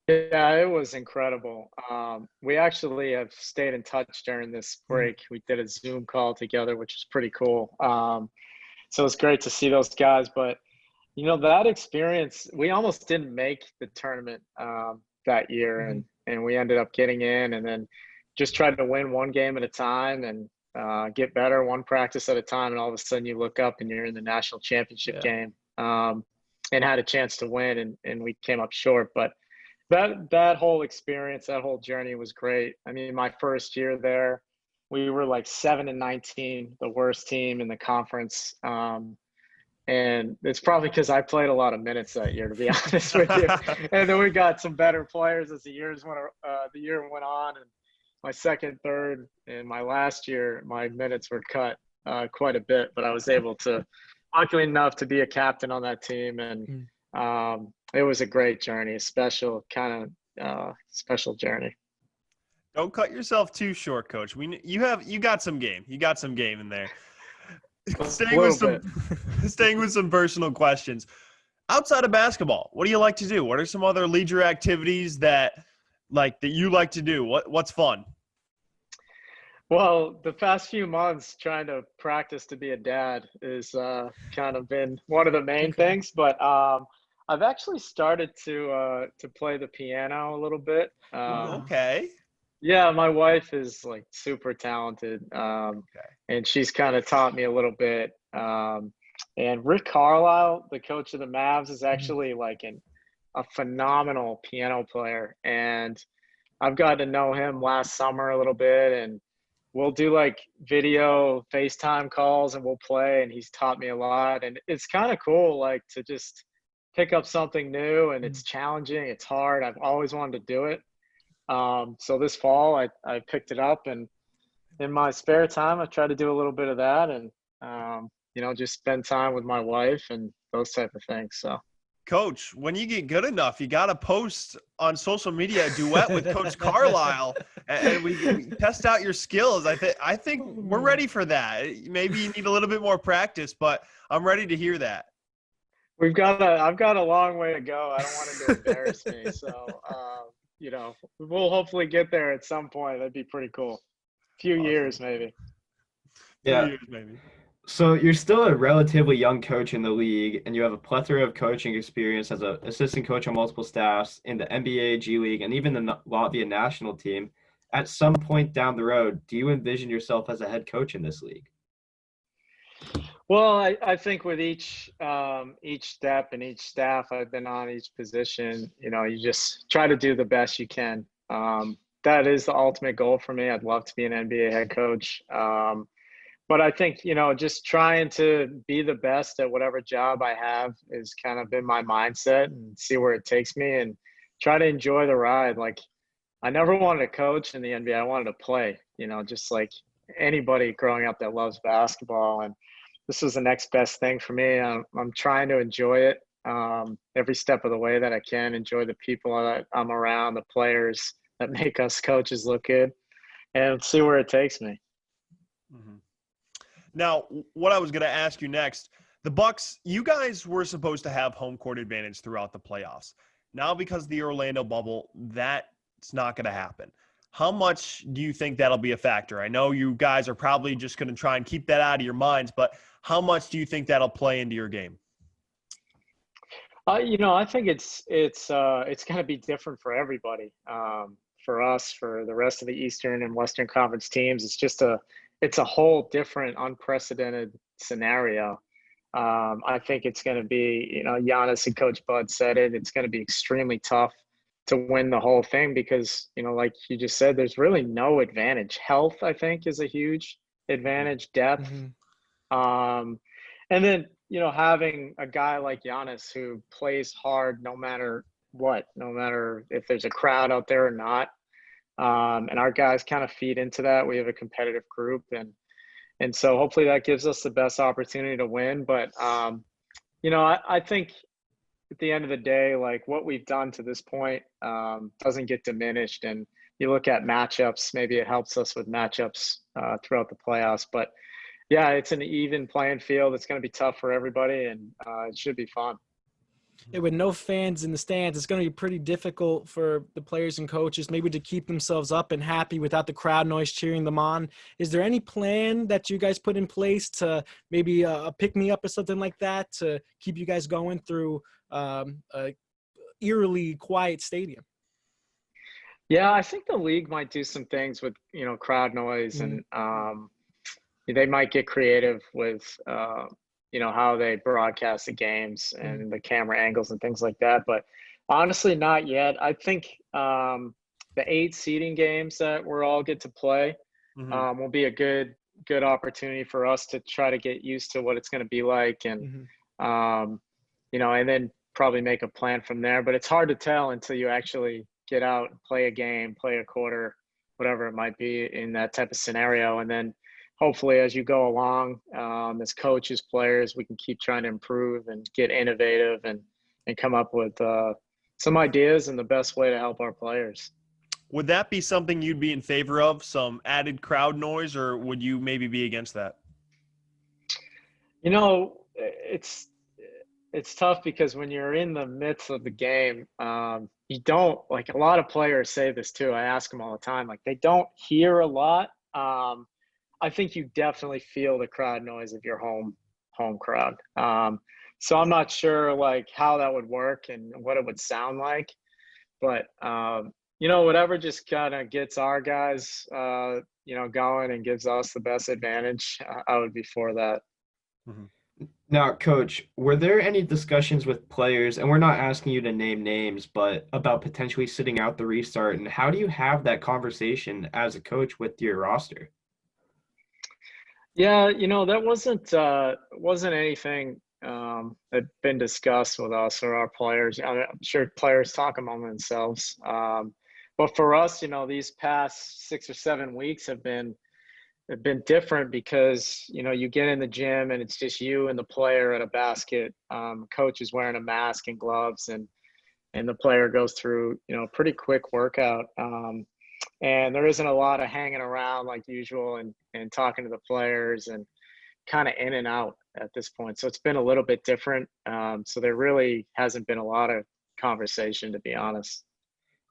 Yeah, it was incredible. We actually have stayed in touch during this break. We did a Zoom call together, which was pretty cool. So it's great to see those guys. But, that experience, we almost didn't make the tournament that year. And we ended up getting in and then just tried to win one game at a time and get better one practice at a time. And all of a sudden you look up and you're in the national championship game and had a chance to win. And we came up short. But that whole experience, that whole journey was great. I mean, my first year there, we were like 7-19, the worst team in the conference. And it's probably because I played a lot of minutes that year, to be honest with you. And then we got some better players as the year went on. And my second, third, and my last year, my minutes were cut quite a bit. But I was able to, luckily enough, to be a captain on that team. And it was a great journey, a special journey. Don't cut yourself too short, Coach. You got some game. You got some game in there. Staying with some personal questions. Outside of basketball, what do you like to do? What are some other leisure activities that you like to do? What's fun? Well, the past few months trying to practice to be a dad is kind of been one of the main things, but I've actually started to play the piano a little bit. Okay. Yeah, my wife is like super talented, and she's kind of taught me a little bit. And Rick Carlisle, the coach of the Mavs, is actually like a phenomenal piano player. And I've got to know him last summer a little bit, and we'll do like video FaceTime calls and we'll play, and he's taught me a lot. And it's kind of cool, like, to just pick up something new, and it's challenging. It's hard. I've always wanted to do it. So this fall I picked it up, and in my spare time, I try to do a little bit of that, and, just spend time with my wife and those type of things. So. Coach, when you get good enough, you got to post on social media a duet with Coach Carlisle, and we test out your skills. I think we're ready for that. Maybe you need a little bit more practice, but I'm ready to hear that. I've got a long way to go. I don't want it to embarrass me. So, we'll hopefully get there at some point. That'd be pretty cool. A few years, maybe. Yeah. Years, maybe. So you're still a relatively young coach in the league, and you have a plethora of coaching experience as an assistant coach on multiple staffs in the NBA, G League, and even the Latvia national team. At some point down the road, do you envision yourself as a head coach in this league? Well, I think with each step and each staff I've been on, each position, you just try to do the best you can. That is the ultimate goal for me. I'd love to be an NBA head coach. But I think, just trying to be the best at whatever job I have is kind of been my mindset, and see where it takes me and try to enjoy the ride. Like, I never wanted to coach in the NBA. I wanted to play, just like anybody growing up that loves basketball. And this was the next best thing for me. I'm trying to enjoy it every step of the way that I can, enjoy the people that I'm around, the players that make us coaches look good, and see where it takes me. Mm-hmm. Now, what I was going to ask you next, the Bucks, you guys were supposed to have home court advantage throughout the playoffs. Now, because of the Orlando bubble, that's not going to happen. How much do you think that'll be a factor? I know you guys are probably just going to try and keep that out of your minds, but how much do you think that'll play into your game? I think it's going to be different for everybody. For us, for the rest of the Eastern and Western Conference teams, it's a whole different, unprecedented scenario. I think it's going to be, Giannis and Coach Bud said it, it's going to be extremely tough to win the whole thing because, like you just said, there's really no advantage. Health, I think, is a huge advantage, depth. Mm-hmm. And then, having a guy like Giannis who plays hard no matter what, no matter if there's a crowd out there or not. And our guys kind of feed into that. We have a competitive group, and so hopefully that gives us the best opportunity to win. But, I think at the end of the day, like what we've done to this point doesn't get diminished. And you look at matchups, maybe it helps us with matchups throughout the playoffs. But, yeah, it's an even playing field. It's going to be tough for everybody, and it should be fun. Yeah, with no fans in the stands, it's going to be pretty difficult for the players and coaches maybe to keep themselves up and happy without the crowd noise cheering them on. Is there any plan that you guys put in place to maybe a pick-me-up or something like that to keep you guys going through a eerily quiet stadium? Yeah, I think the league might do some things with, crowd noise, and they might get creative with how they broadcast the games and the camera angles and things like that. But honestly, not yet. I think the 8 seeding games that we'll all get to play will be a good opportunity for us to try to get used to what it's going to be like. And, and then probably make a plan from there. But it's hard to tell until you actually get out and play a game, play a quarter, whatever it might be in that type of scenario. And then hopefully as you go along, as coaches, players, we can keep trying to improve and get innovative and come up with some ideas and the best way to help our players. Would that be something you'd be in favor of, some added crowd noise, or would you maybe be against that? It's tough because when you're in the midst of the game, you don't, like, a lot of players say this too. I ask them all the time, like, they don't hear a lot. I think you definitely feel the crowd noise of your home crowd. So I'm not sure like how that would work and what it would sound like, but whatever just kind of gets our guys, going and gives us the best advantage, I would be for that. Now, Coach, were there any discussions with players, and we're not asking you to name names, but about potentially sitting out the restart, and how do you have that conversation as a coach with your roster? Yeah, that wasn't anything that been discussed with us or our players. I'm sure players talk among themselves. But for us, these past 6 or 7 weeks have been different because, you get in the gym and it's just you and the player at a basket. Coach is wearing a mask and gloves, and the player goes through, a pretty quick workout. And there isn't a lot of hanging around like usual and talking to the players and kind of in and out at this point. So it's been a little bit different. So there really hasn't been a lot of conversation, to be honest.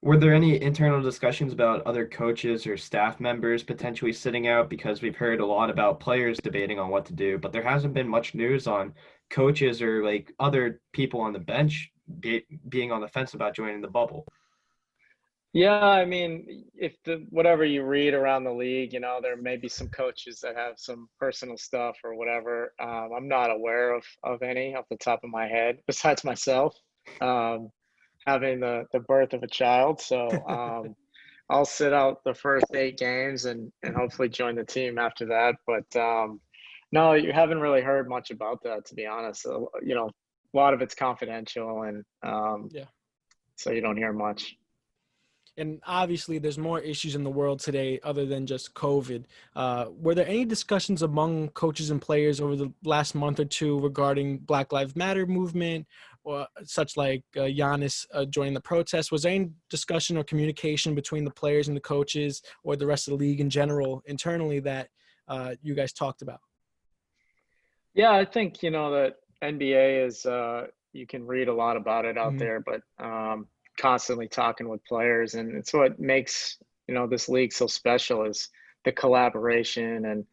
Were there any internal discussions about other coaches or staff members potentially sitting out? Because we've heard a lot about players debating on what to do, but there hasn't been much news on coaches or like other people on the bench being on the fence about joining the bubble. Yeah, I mean, if whatever you read around the league, there may be some coaches that have some personal stuff or whatever. I'm not aware of any off the top of my head besides myself. Having the birth of a child. So I'll sit out the first 8 games and hopefully join the team after that. But no, you haven't really heard much about that, to be honest. So, a lot of it's confidential, and so you don't hear much. And obviously, there's more issues in the world today other than just COVID. Were there any discussions among coaches and players over the last month or two regarding Black Lives Matter movement, or such like Giannis joining the protest? Was there any discussion or communication between the players and the coaches or the rest of the league in general internally that you guys talked about? Yeah, I think, that NBA is, you can read a lot about it out there, but constantly talking with players, and it's what makes this league so special is the collaboration. And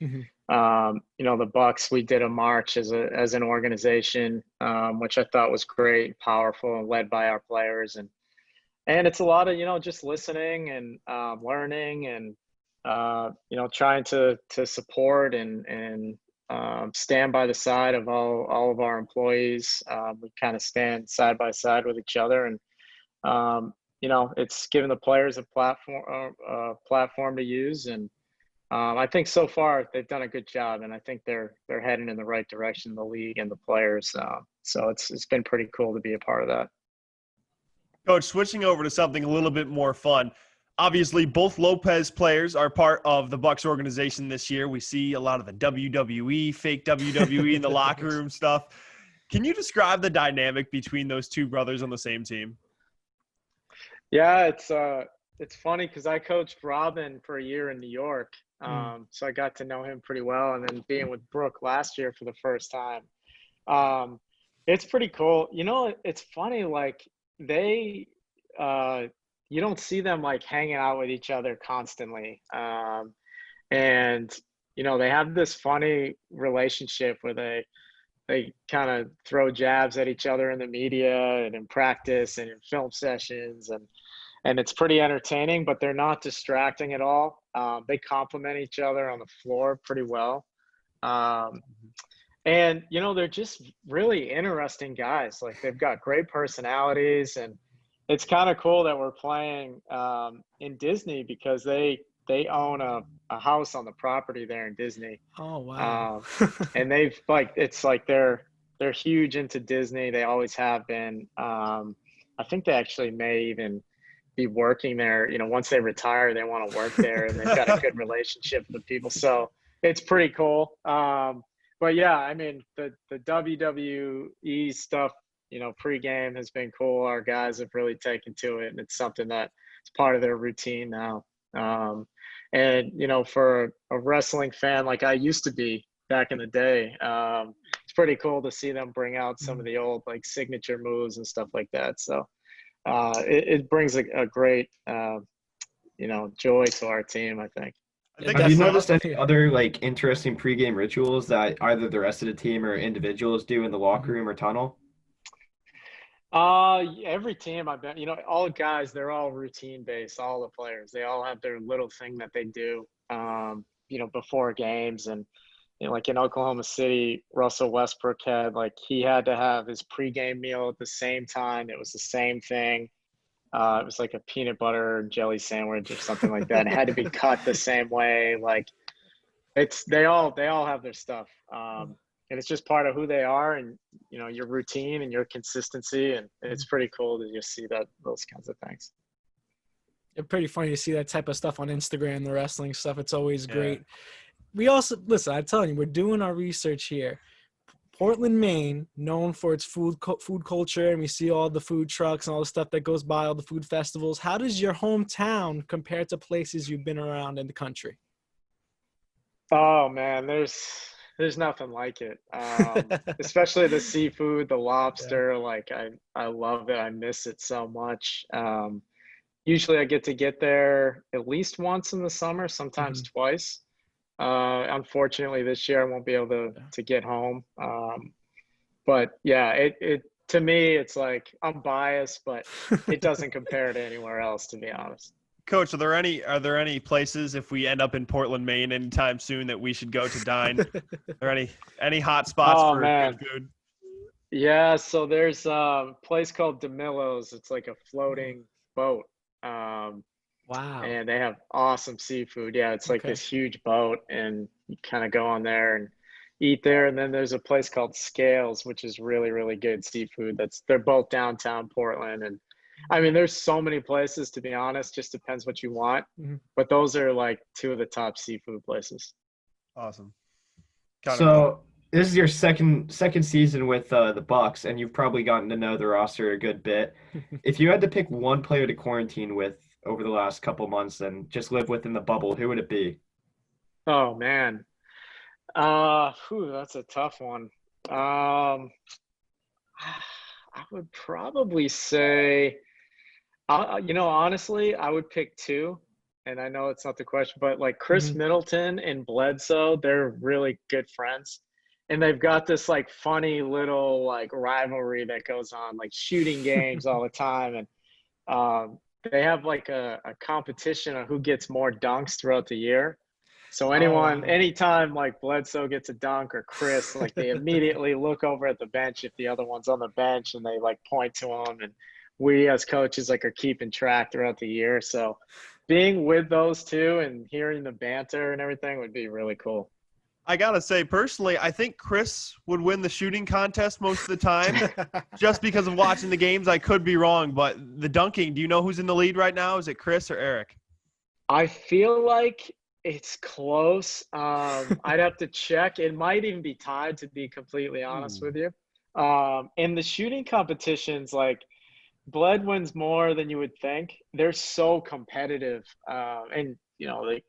the Bucks, we did a march as an organization, which I thought was great, powerful, and led by our players. And it's a lot of just listening and learning and trying to support and stand by the side of all of our employees. We kind of stand side by side with each other, and it's given the players a platform to use. And I think so far they've done a good job, and I think they're heading in the right direction, the league and the players. So it's been pretty cool to be a part of that. Coach, switching over to something a little bit more fun. Obviously, both Lopez players are part of the Bucks organization this year. We see a lot of the WWE, fake WWE in the locker room stuff. Can you describe the dynamic between those two brothers on the same team? Yeah, it's funny because I coached Robin for a year in New York, so I got to know him pretty well. And then being with Brooke last year for the first time, it's pretty cool. It's funny, like they, you don't see them like hanging out with each other constantly, and they have this funny relationship where they kind of throw jabs at each other in the media and in practice and in film sessions, and it's pretty entertaining, but they're not distracting at all. They complement each other on the floor pretty well. And, they're just really interesting guys. Like, they've got great personalities, and it's kind of cool that we're playing in Disney because they own a house on the property there in Disney. Oh, wow. And they've it's like they're huge into Disney. They always have been. I think they actually may even be working there. Once they retire, they want to work there, and they've got a good relationship with the people. So it's pretty cool. But yeah, I mean, the WWE stuff, pregame has been cool. Our guys have really taken to it, and it's something that is part of their routine now. And, for a wrestling fan like I used to be back in the day, it's pretty cool to see them bring out some of the old like signature moves and stuff like that. So it brings a great, joy to our team, I think. Have you noticed any other like interesting pregame rituals that either the rest of the team or individuals do in the locker room or tunnel? Every team I've been, all guys, they're all routine based, all the players. They all have their little thing that they do before games. And like in Oklahoma City, Russell Westbrook he had to have his pregame meal at the same time. It was the same thing. It was like a peanut butter and jelly sandwich or something like that. It had to be cut the same way. Like they all have their stuff. And it's just part of who they are, and your routine and your consistency, and it's pretty cool to just see those kinds of things. It's pretty funny to see that type of stuff on Instagram, the wrestling stuff. It's always great. We also listen. I'm telling you, we're doing our research here. Portland, Maine, known for its food culture, and we see all the food trucks and all the stuff that goes by, all the food festivals. How does your hometown compare to places you've been around in the country? Oh man, there's nothing like it. Especially the seafood, the lobster. Yeah. Like I love it. I miss it so much. Usually I get there at least once in the summer, sometimes twice. Unfortunately this year I won't be able to get home. But yeah, it to me, it's like I'm biased, but it doesn't compare to anywhere else, to be honest. Coach, are there any places, if we end up in Portland, Maine anytime soon, that we should go to dine? Are there any hot spots for good food? Yeah, so there's a place called DeMillo's. It's like a floating boat. Wow. And they have awesome seafood. Yeah, it's like this huge boat, and you kind of go on there and eat there. And then there's a place called Scales, which is really, really good seafood. They're both downtown Portland. And I mean, there's so many places, to be honest, just depends what you want. But those are like two of the top seafood places. Awesome. So this is your second season with the Bucks, and you've probably gotten to know the roster a good bit. If you had to pick one player to quarantine with over the last couple months and just live within the bubble, who would it be? Oh man. That's a tough one. I would probably say, honestly, I would pick two, and I know it's not the question, but like Chris Middleton and Bledsoe, they're really good friends, and they've got this like funny little like rivalry that goes on, like shooting games all the time, and they have like a competition on who gets more dunks throughout the year. So anytime like Bledsoe gets a dunk or Chris, like they immediately look over at the bench if the other one's on the bench, and they like point to him, and we as coaches like are keeping track throughout the year. So being with those two and hearing the banter and everything would be really cool. I gotta say, personally, I think Chris would win the shooting contest most of the time, just because of watching the games. I could be wrong, but the dunking, do you know who's in the lead right now? Is it Chris or Eric? I feel like it's close. I'd have to check. It might even be tied, to be completely honest with you. In the shooting competitions, like Bled wins more than you would think. They're so competitive, and the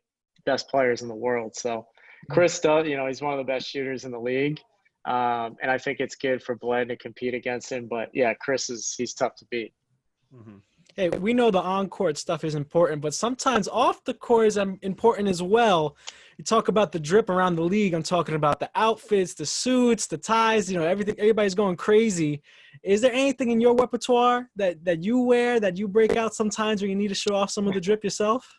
best players in the world. So Chris does, he's one of the best shooters in the league. And I think it's good for Bled to compete against him. But yeah, he's tough to beat. Hey, we know the on-court stuff is important, but sometimes off the court is important as well. You talk about the drip around the league. I'm talking about the outfits, the suits, the ties, everything. Everybody's going crazy. Is there anything in your repertoire that you wear, that you break out sometimes when you need to show off some of the drip yourself?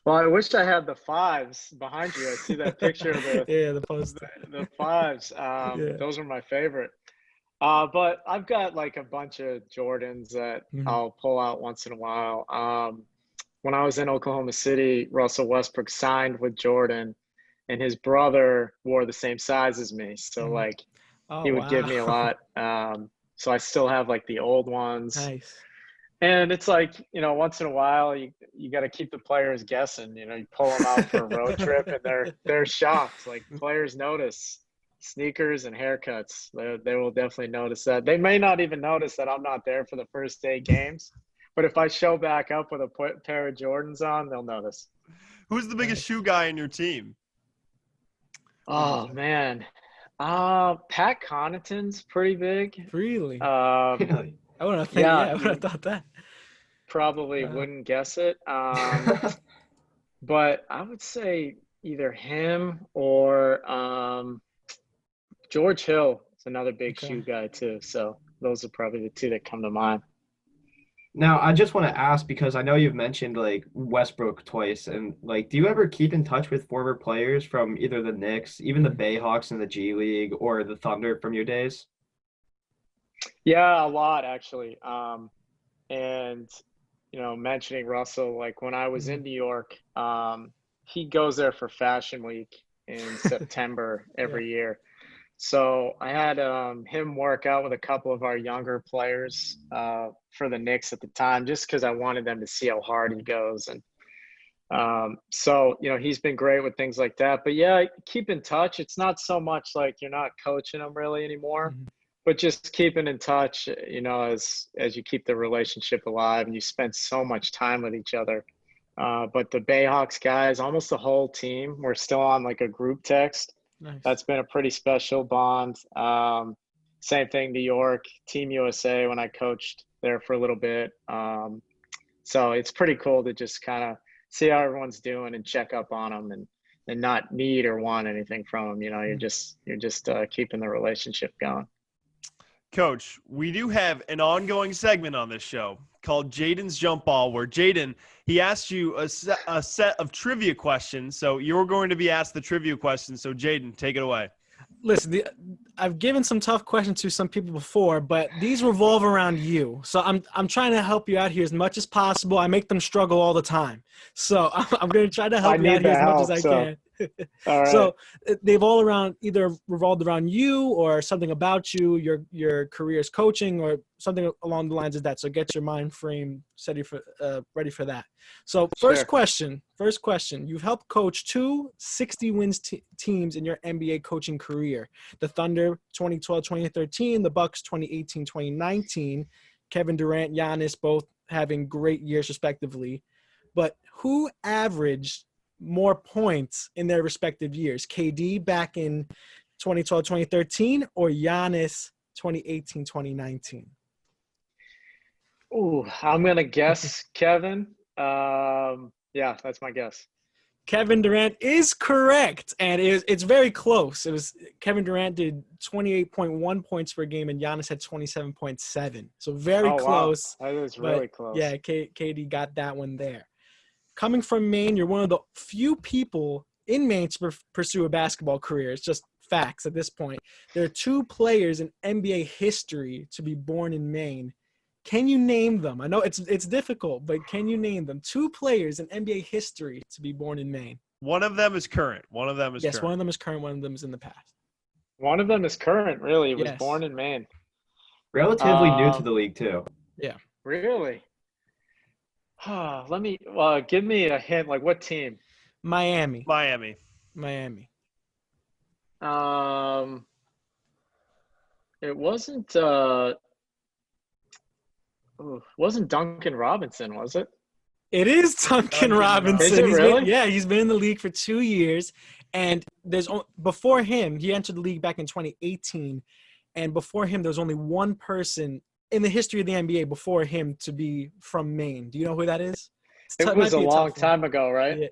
Well, I wish I had the fives behind you. I see that picture of the poster. The fives. Those are my favorite. But I've got like a bunch of Jordans that I'll pull out once in a while. When I was in Oklahoma City, Russell Westbrook signed with Jordan, and his brother wore the same size as me. So he would give me a lot. So I still have like the old ones. Nice. And it's like, once in a while you got to keep the players guessing. You pull them out for a road trip, and they're shocked. Like players notice sneakers and haircuts. They will definitely notice that. They may not even notice that I'm not there for the first day games, but if I show back up with a pair of Jordans on, they'll notice. Who's the biggest shoe guy in your team? Oh man, Pat Connaughton's pretty big. Really? Really? I would have thought that. Probably wouldn't guess it. But I would say either him or George Hill is another big shoe guy too. So those are probably the two that come to mind. Now, I just want to ask because I know you've mentioned like Westbrook twice, and like, do you ever keep in touch with former players from either the Knicks, even the Bayhawks in the G League, or the Thunder from your days? Yeah, a lot actually. And mentioning Russell, like when I was in New York, he goes there for Fashion Week in September every year. So I had him work out with a couple of our younger players for the Knicks at the time, just because I wanted them to see how hard he goes. And so, he's been great with things like that. But yeah, keep in touch. It's not so much like you're not coaching them really anymore, but just keeping in touch, as you keep the relationship alive and you spend so much time with each other. But the Bayhawks guys, almost the whole team, we're still on like a group text. Nice. That's been a pretty special bond. Same thing, New York, Team USA when I coached there for a little bit. So it's pretty cool to just kind of see how everyone's doing and check up on them and not need or want anything from them. You're just keeping the relationship going. Coach, we do have an ongoing segment on this show called Jaden's Jump Ball, where Jaden, he asked you a set of trivia questions. So you're going to be asked the trivia questions. So Jaden, take it away. Listen, I've given some tough questions to some people before, but these revolve around you. So I'm trying to help you out here as much as possible. I make them struggle all the time. So I'm going to try to help you out here as much as I can. All right. So they've all around either revolved around you or something about you, your career as coaching or something along the lines of that. So get your mind frame ready for that. So first question. You've helped coach two 60-wins teams in your NBA coaching career. The Thunder 2012-2013, the Bucks 2018-2019. Kevin Durant, Giannis both having great years respectively. But who averaged more points in their respective years? KD back in 2012-2013 or Giannis 2018-2019? Ooh, I'm going to guess Kevin. Yeah, that's my guess. Kevin Durant is correct, and it's very close. It was Kevin Durant did 28.1 points per game, and Giannis had 27.7. So very close. Wow. That is really close. Yeah, KD got that one there. Coming from Maine, you're one of the few people in Maine to pursue a basketball career. It's just facts at this point. There are two players in NBA history to be born in Maine. Can you name them? I know it's difficult, but can you name them? Two players in NBA history to be born in Maine. One of them is current. One of them is current. One of them is in the past. One of them is current, really. He was born in Maine. Relatively new to the league, too. Yeah. Really? Let me give me a hint. Like what team? Miami. It wasn't Duncan Robinson, was it? It is Duncan Robinson. Is it really? He's been in the league for 2 years, and before him, he entered the league back in 2018, and before him, there was only one person in the history of the NBA before him to be from Maine. Do you know who that is? It was a long time ago, right?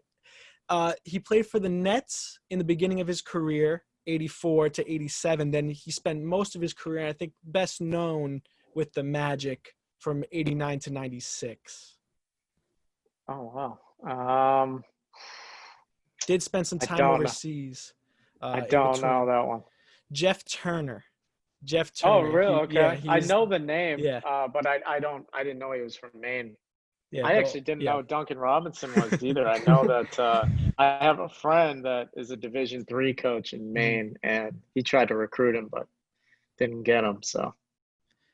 Yeah. He played for the Nets in the beginning of his career, 84 to 87. Then he spent most of his career, I think, best known with the Magic from 89 to 96. Oh, wow. Did spend some time overseas. I don't know that one. Jeff Turner. Oh, really? Okay. Yeah, I know the name, yeah. But I didn't know he was from Maine. Yeah, I actually didn't know Duncan Robinson was either. I know that I have a friend that is a Division III coach in Maine, and he tried to recruit him, but didn't get him. So.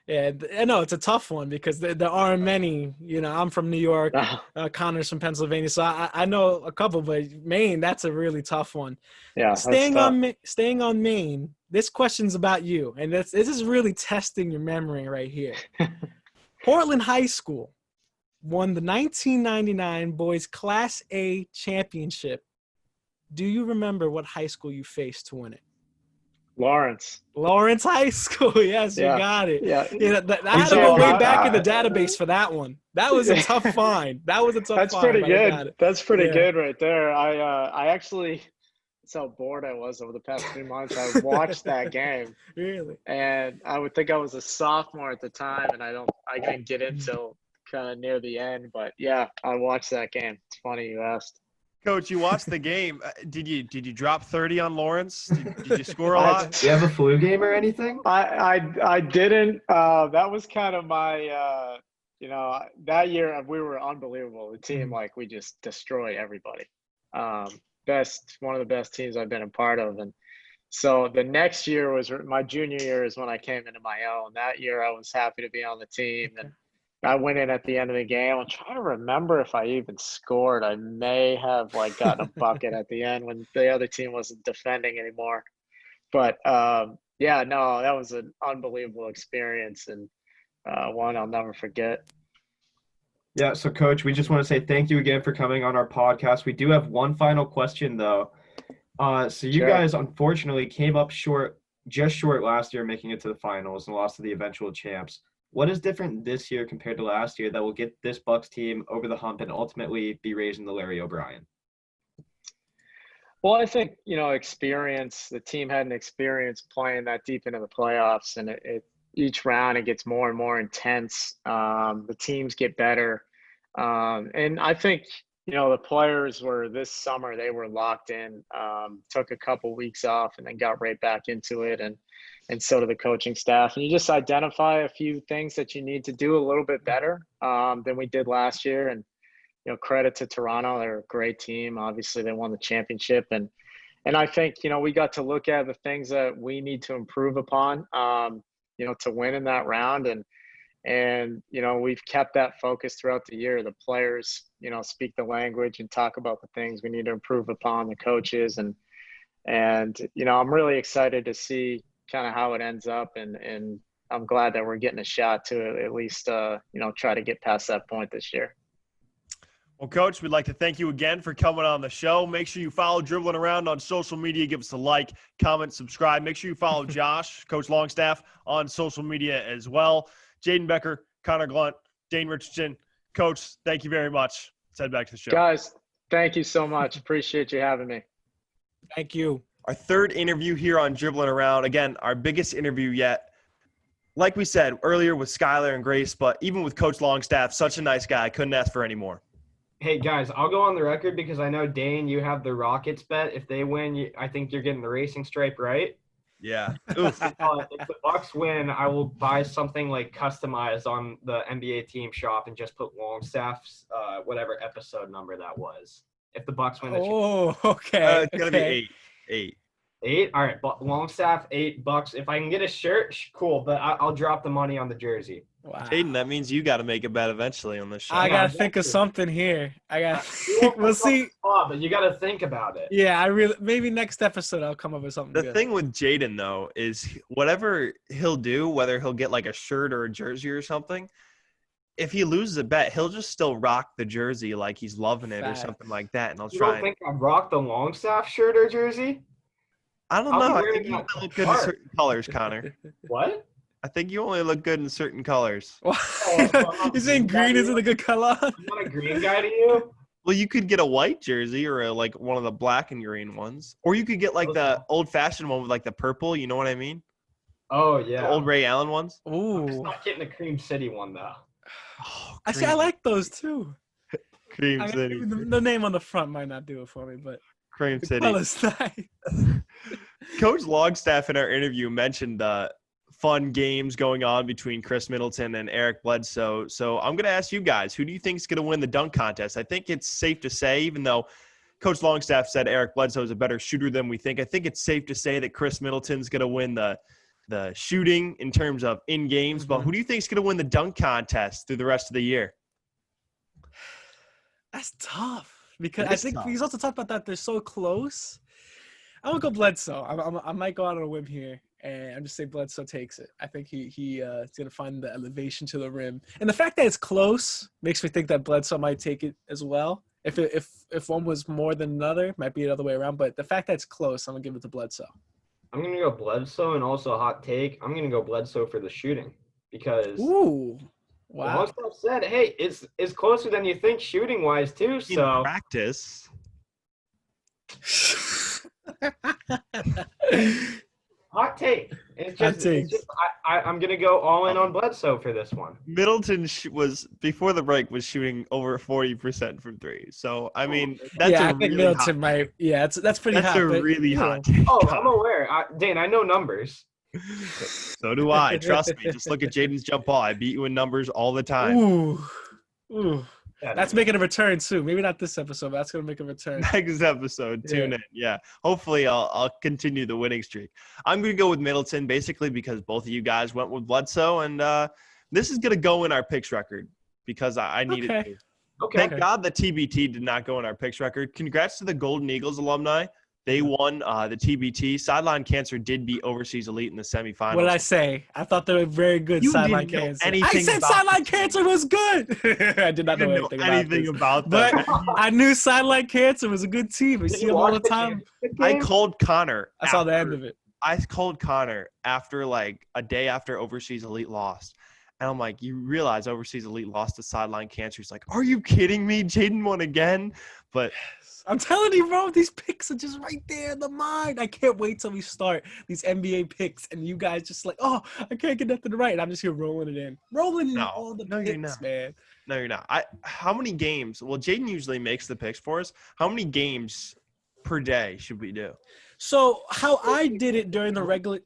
Yeah, I know it's a tough one because there aren't many. I'm from New York, Connor's from Pennsylvania, so I know a couple, but Maine, that's a really tough one. Yeah, staying on Maine. This question's about you, and this is really testing your memory right here. Portland High School won the 1999 boys Class A championship. Do you remember what high school you faced to win it? Lawrence High School. Yes, you got it. Yeah. I had to go way back in the database for that one. That was a tough find. That's pretty good. That's pretty good right there. I actually, that's how bored I was over the past 3 months. I watched that game. Really? And I would think I was a sophomore at the time, and I didn't get in till kind of near the end. But yeah, I watched that game. It's funny you asked. Coach, you watched the game. Did you drop 30 on Lawrence? Did you score a lot? Do you have a flu game or anything? I didn't. That was kind of my that year we were unbelievable. The team, like, we just destroyed everybody. One of the best teams I've been a part of. And so the next year was my junior year is when I came into my own. That year I was happy to be on the team, and I went in at the end of the game. I'm trying to remember if I even scored. I may have gotten a bucket at the end when the other team wasn't defending anymore. But yeah, no, that was an unbelievable experience, and one I'll never forget. Yeah, so Coach, we just want to say thank you again for coming on our podcast. We do have one final question, though. So you guys unfortunately came up just short last year, making it to the finals and lost to the eventual champs. What is different this year compared to last year that will get this Bucks team over the hump and ultimately be raising the Larry O'Brien? Well, I think, experience. The team had an experience playing that deep into the playoffs, and each round it gets more and more intense. The teams get better. And I think, the players were this summer, they were locked in, took a couple weeks off and then got right back into it. And so did the coaching staff. And you just identify a few things that you need to do a little bit better than we did last year. And, credit to Toronto. They're a great team. Obviously, they won the championship. And I think, we got to look at the things that we need to improve upon, to win in that round. And we've kept that focus throughout the year. The players, speak the language and talk about the things we need to improve upon, the coaches. And I'm really excited to see kind of how it ends up. And I'm glad that we're getting a shot to at least, try to get past that point this year. Well, Coach, we'd like to thank you again for coming on the show. Make sure you follow Dribbling Around on social media. Give us a like, comment, subscribe. Make sure you follow Josh, Coach Longstaff, on social media as well. Jaden Becker, Connor Glunt, Dane Richardson. Coach, thank you very much. Let's head back to the show. Guys, thank you so much. Appreciate you having me. Thank you. Our third interview here on Dribbling Around. Again, our biggest interview yet. Like we said earlier with Skylar and Grace, but even with Coach Longstaff, such a nice guy. Couldn't ask for any more. Hey, guys, I'll go on the record because I know, Dane, you have the Rockets bet. If they win, I think you're getting the racing stripe, right? Yeah. If the Bucks win, I will buy something customized on the NBA team shop and just put Longstaff's whatever episode number that was. If the Bucks win the championship. Okay. It's going to be 8. 8? All right. Longstaff, $8. If I can get a shirt, cool. But I'll drop the money on the jersey. Wow. Jaden, that means you got to make a bet eventually on this show. I got to think of something here. We'll see. But you got to think about it. Yeah, maybe next episode I'll come up with something The thing with Jaden, though, is whatever he'll do, whether he'll get a shirt or a jersey or something, if he loses a bet, he'll just still rock the jersey like he's loving it or something like that. And You don't think I'd rock the Longstaff shirt or jersy? I don't know. I think you only look good in certain colors, Connor. What? I think you only look good in certain colors. You saying green isn't a good color? I'm not a green guy to you? Well, you could get a white jersey or one of the black and green ones. Or you could get the old-fashioned one with the purple. You know what I mean? Oh, yeah. The old Ray Allen ones. Ooh. I'm just not getting the Cream City one, though. Oh, I like those, too. Cream City. The name on the front might not do it for me, but Cream City. Color's nice. Coach Longstaff in our interview mentioned fun games going on between Chris Middleton and Eric Bledsoe. So I'm going to ask you guys, who do you think is going to win the dunk contest? I think it's safe to say, even though Coach Longstaff said Eric Bledsoe is a better shooter than we think, I think it's safe to say that Chris Middleton's going to win the shooting in terms of in games. Mm-hmm. But who do you think is going to win the dunk contest through the rest of the year? That's tough because I think he's also talked about that they're so close. I'm going to go Bledsoe. I might go out on a whim here. And I'm just saying Bledsoe takes it. I think he's going to find the elevation to the rim. And the fact that it's close makes me think that Bledsoe might take it as well. If one was more than another, it might be the other way around. But the fact that it's close, I'm going to give it to Bledsoe. I'm going to go Bledsoe, and also a hot take. I'm going to go Bledsoe for the shooting because Ooh, wow. Longstaff said, hey, it's closer than you think shooting-wise too. So in practice. Hot take. It's Hot just, takes. I'm gonna go all in on Bledsoe for this one. Middleton was before the break was shooting over 40% from three. So I mean, that's yeah, a I think really Middleton hot. might. Yeah, that's pretty That's hot. a but, really you hot know. take. Oh, I'm aware. Dane, I know numbers. So do I. Trust me. Just look at Jaden's jump ball. I beat you in numbers all the time. Ooh. Yeah, That's making a return too. Maybe not this episode, but that's gonna make a return. Next episode, tune in. Yeah. Hopefully I'll continue the winning streak. I'm gonna go with Middleton basically because both of you guys went with Bledsoe, and this is gonna go in our picks record because I need it to. Okay. Thank God the TBT did not go in our picks record. Congrats to the Golden Eagles alumni. They won the TBT. Sideline Cancer did beat Overseas Elite in the semifinals. What did I say? I thought they were very good. You Sideline didn't know Cancer. anything I said about Sideline the Cancer was good. I did not know anything about that. But I knew Sideline Cancer was a good team. We Did see you them all watch the time. I called Connor. I saw the end of it. I called Connor after like a day after Overseas Elite lost. And I'm like, you realize Overseas Elite lost to Sideline Cancer. He's like, are you kidding me? Jaden won again. But I'm telling you, bro, these picks are just right there in the mind. I can't wait till we start these NBA picks and you guys just like, oh, I can't get nothing right. And I'm just here rolling it in. Rolling in all the picks, man. No, you're not. How many games? Well, Jaden usually makes the picks for us. How many games per day should we do? So how I did it during the regular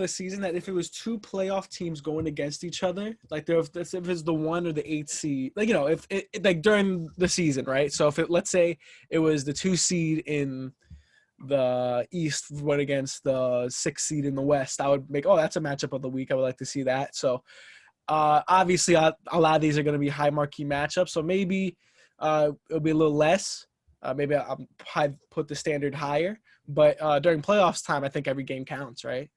season, that if it was two playoff teams going against each other, like if it's the 1 or the 8 seed, like, you know, if it like during the season, right? So if let's say it was the 2 seed in the East went against the 6 seed in the West, I would make, that's a matchup of the week. I would like to see that. So obviously a lot of these are going to be high marquee matchups. So maybe it'll be a little less. Maybe I'll put the standard higher. But during playoffs time, I think every game counts, right?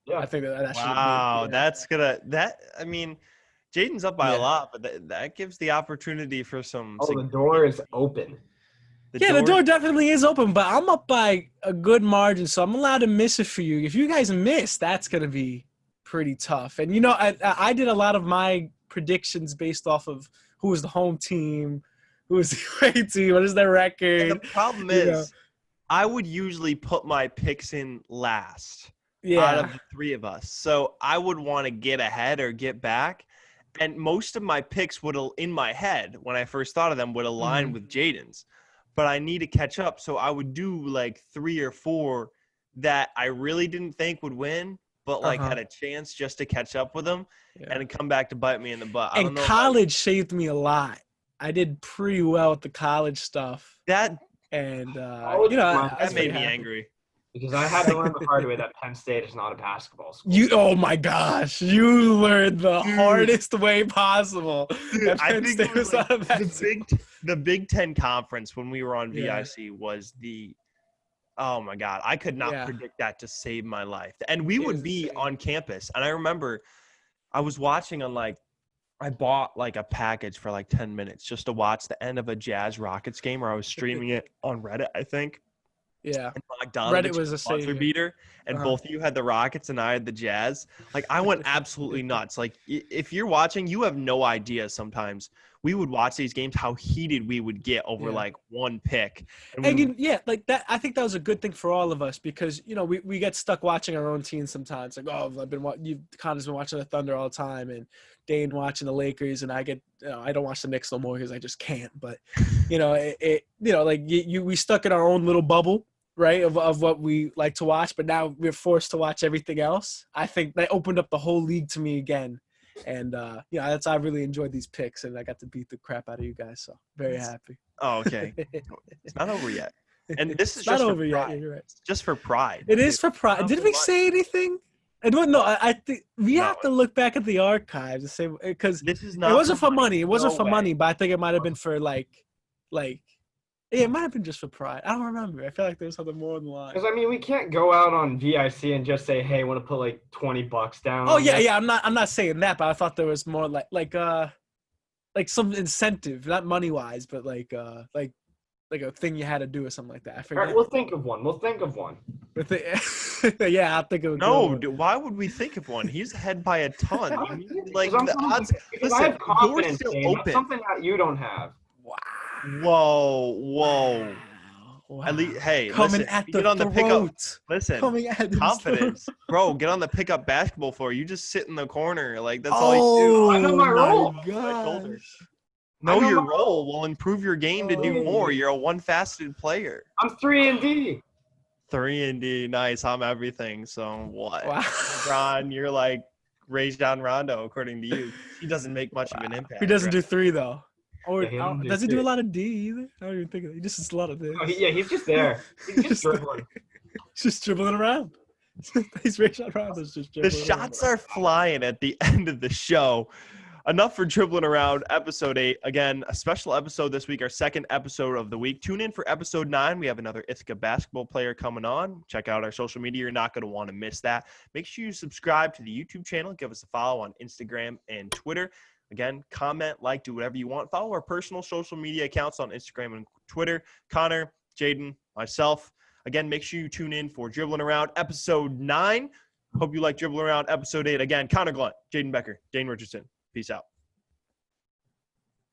Yeah. I think that should be. Wow, I mean, Jaden's up by a lot, but that gives the opportunity for some. Oh, the door is open. The door definitely is open, but I'm up by a good margin, so I'm allowed to miss it for you. If you guys miss, that's going to be pretty tough. And, you know, I did a lot of my predictions based off of who was the home team, who was the away team, what is their record. And the problem is, I would usually put my picks in last out of the three of us. So I would want to get ahead or get back. And most of my picks in my head, when I first thought of them, would align with Jaden's. But I need to catch up. So I would do like 3 or 4 that I really didn't think would win, but like had a chance just to catch up with them and come back to bite me in the butt. And college saved me a lot. I did pretty well with the college stuff. And, that made me angry. Because I had to learn the hard way that Penn State is not a basketball school. Oh my gosh, you learned the hardest way possible. Dude, I think it was like the Big Ten Conference when we were on VIC was oh my God, I could not predict that to save my life. And we would be on campus. And I remember I was watching I bought like a package for like 10 minutes just to watch the end of a Jazz Rockets game, or I was streaming it on Reddit, I think. Yeah. And Reddit was a buzzer beater, and both of you had the Rockets and I had the Jazz. Like, I went absolutely nuts. Like, if you're watching, you have no idea sometimes. We would watch these games, how heated we would get over like one pick. And like that, I think that was a good thing for all of us because, you know, we get stuck watching our own team sometimes. Like, Connor's been watching the Thunder all the time, and Dane watching the Lakers, and I don't watch the Knicks no more because I just can't. But, you know, we stuck in our own little bubble, right, of what we like to watch. But now we're forced to watch everything else. I think that opened up the whole league to me again. And, I really enjoyed these picks, and I got to beat the crap out of you guys. So very happy. Oh, okay. It's not over yet. And this is not just over yet. You're right. It's just for pride. It is for pride. Did we say anything? I don't know. I think we have to look back at the archives and say, because it wasn't for money. It wasn't for money, but I think it might have been for it might have been just for pride. I don't remember. I feel like there was something more on the line. Because we can't go out on VIC and just say, "Hey, want to put like $20 down?" Oh yeah. I'm not saying that, but I thought there was more like some incentive, not money wise, but like a thing you had to do or something like that. I forget. All right, we'll think of one. Yeah, I'll think of one. No, why would we think of one? He's ahead by a ton. Like the odds. Because I have confidence in that's something that you don't have. Whoa. Wow. At least, hey, coming listen, at you the get on the pickup. throat. Listen, Coming at his confidence, throat. bro. Get on the pickup basketball floor. You just sit in the corner, like that's all you do. Oh I know my role. my My shoulder. gosh. Know know your my role will improve your game to do Oh. more. You're a one-faceted player. I'm 3-and-D. 3-and-D, nice. I'm everything. So what? Wow. LeBron, you're like Rajon Rondo, according to you. He doesn't make much of an impact. He doesn't right? do 3 though. Or Yeah, he doesn't do does he do a 3. lot of D either? I don't even think of it. He just does a lot of this. Oh, he's just there. He's just dribbling. He's just dribbling around. He's Rajon Rondo's just The dribbling shots around. are flying at the end of the show. Enough for dribbling around episode 8. Again, a special episode this week, our second episode of the week. Tune in for episode 9. We have another Ithaca basketball player coming on. Check out our social media. You're not going to want to miss that. Make sure you subscribe to the YouTube channel. Give us a follow on Instagram and Twitter. Again, comment, like, do whatever you want. Follow our personal social media accounts on Instagram and Twitter. Connor, Jaden, myself. Again, make sure you tune in for Dribbling Around episode 9. Hope you like Dribbling Around episode 8. Again, Connor Glunt, Jaden Becker, Dane Richardson. Peace out.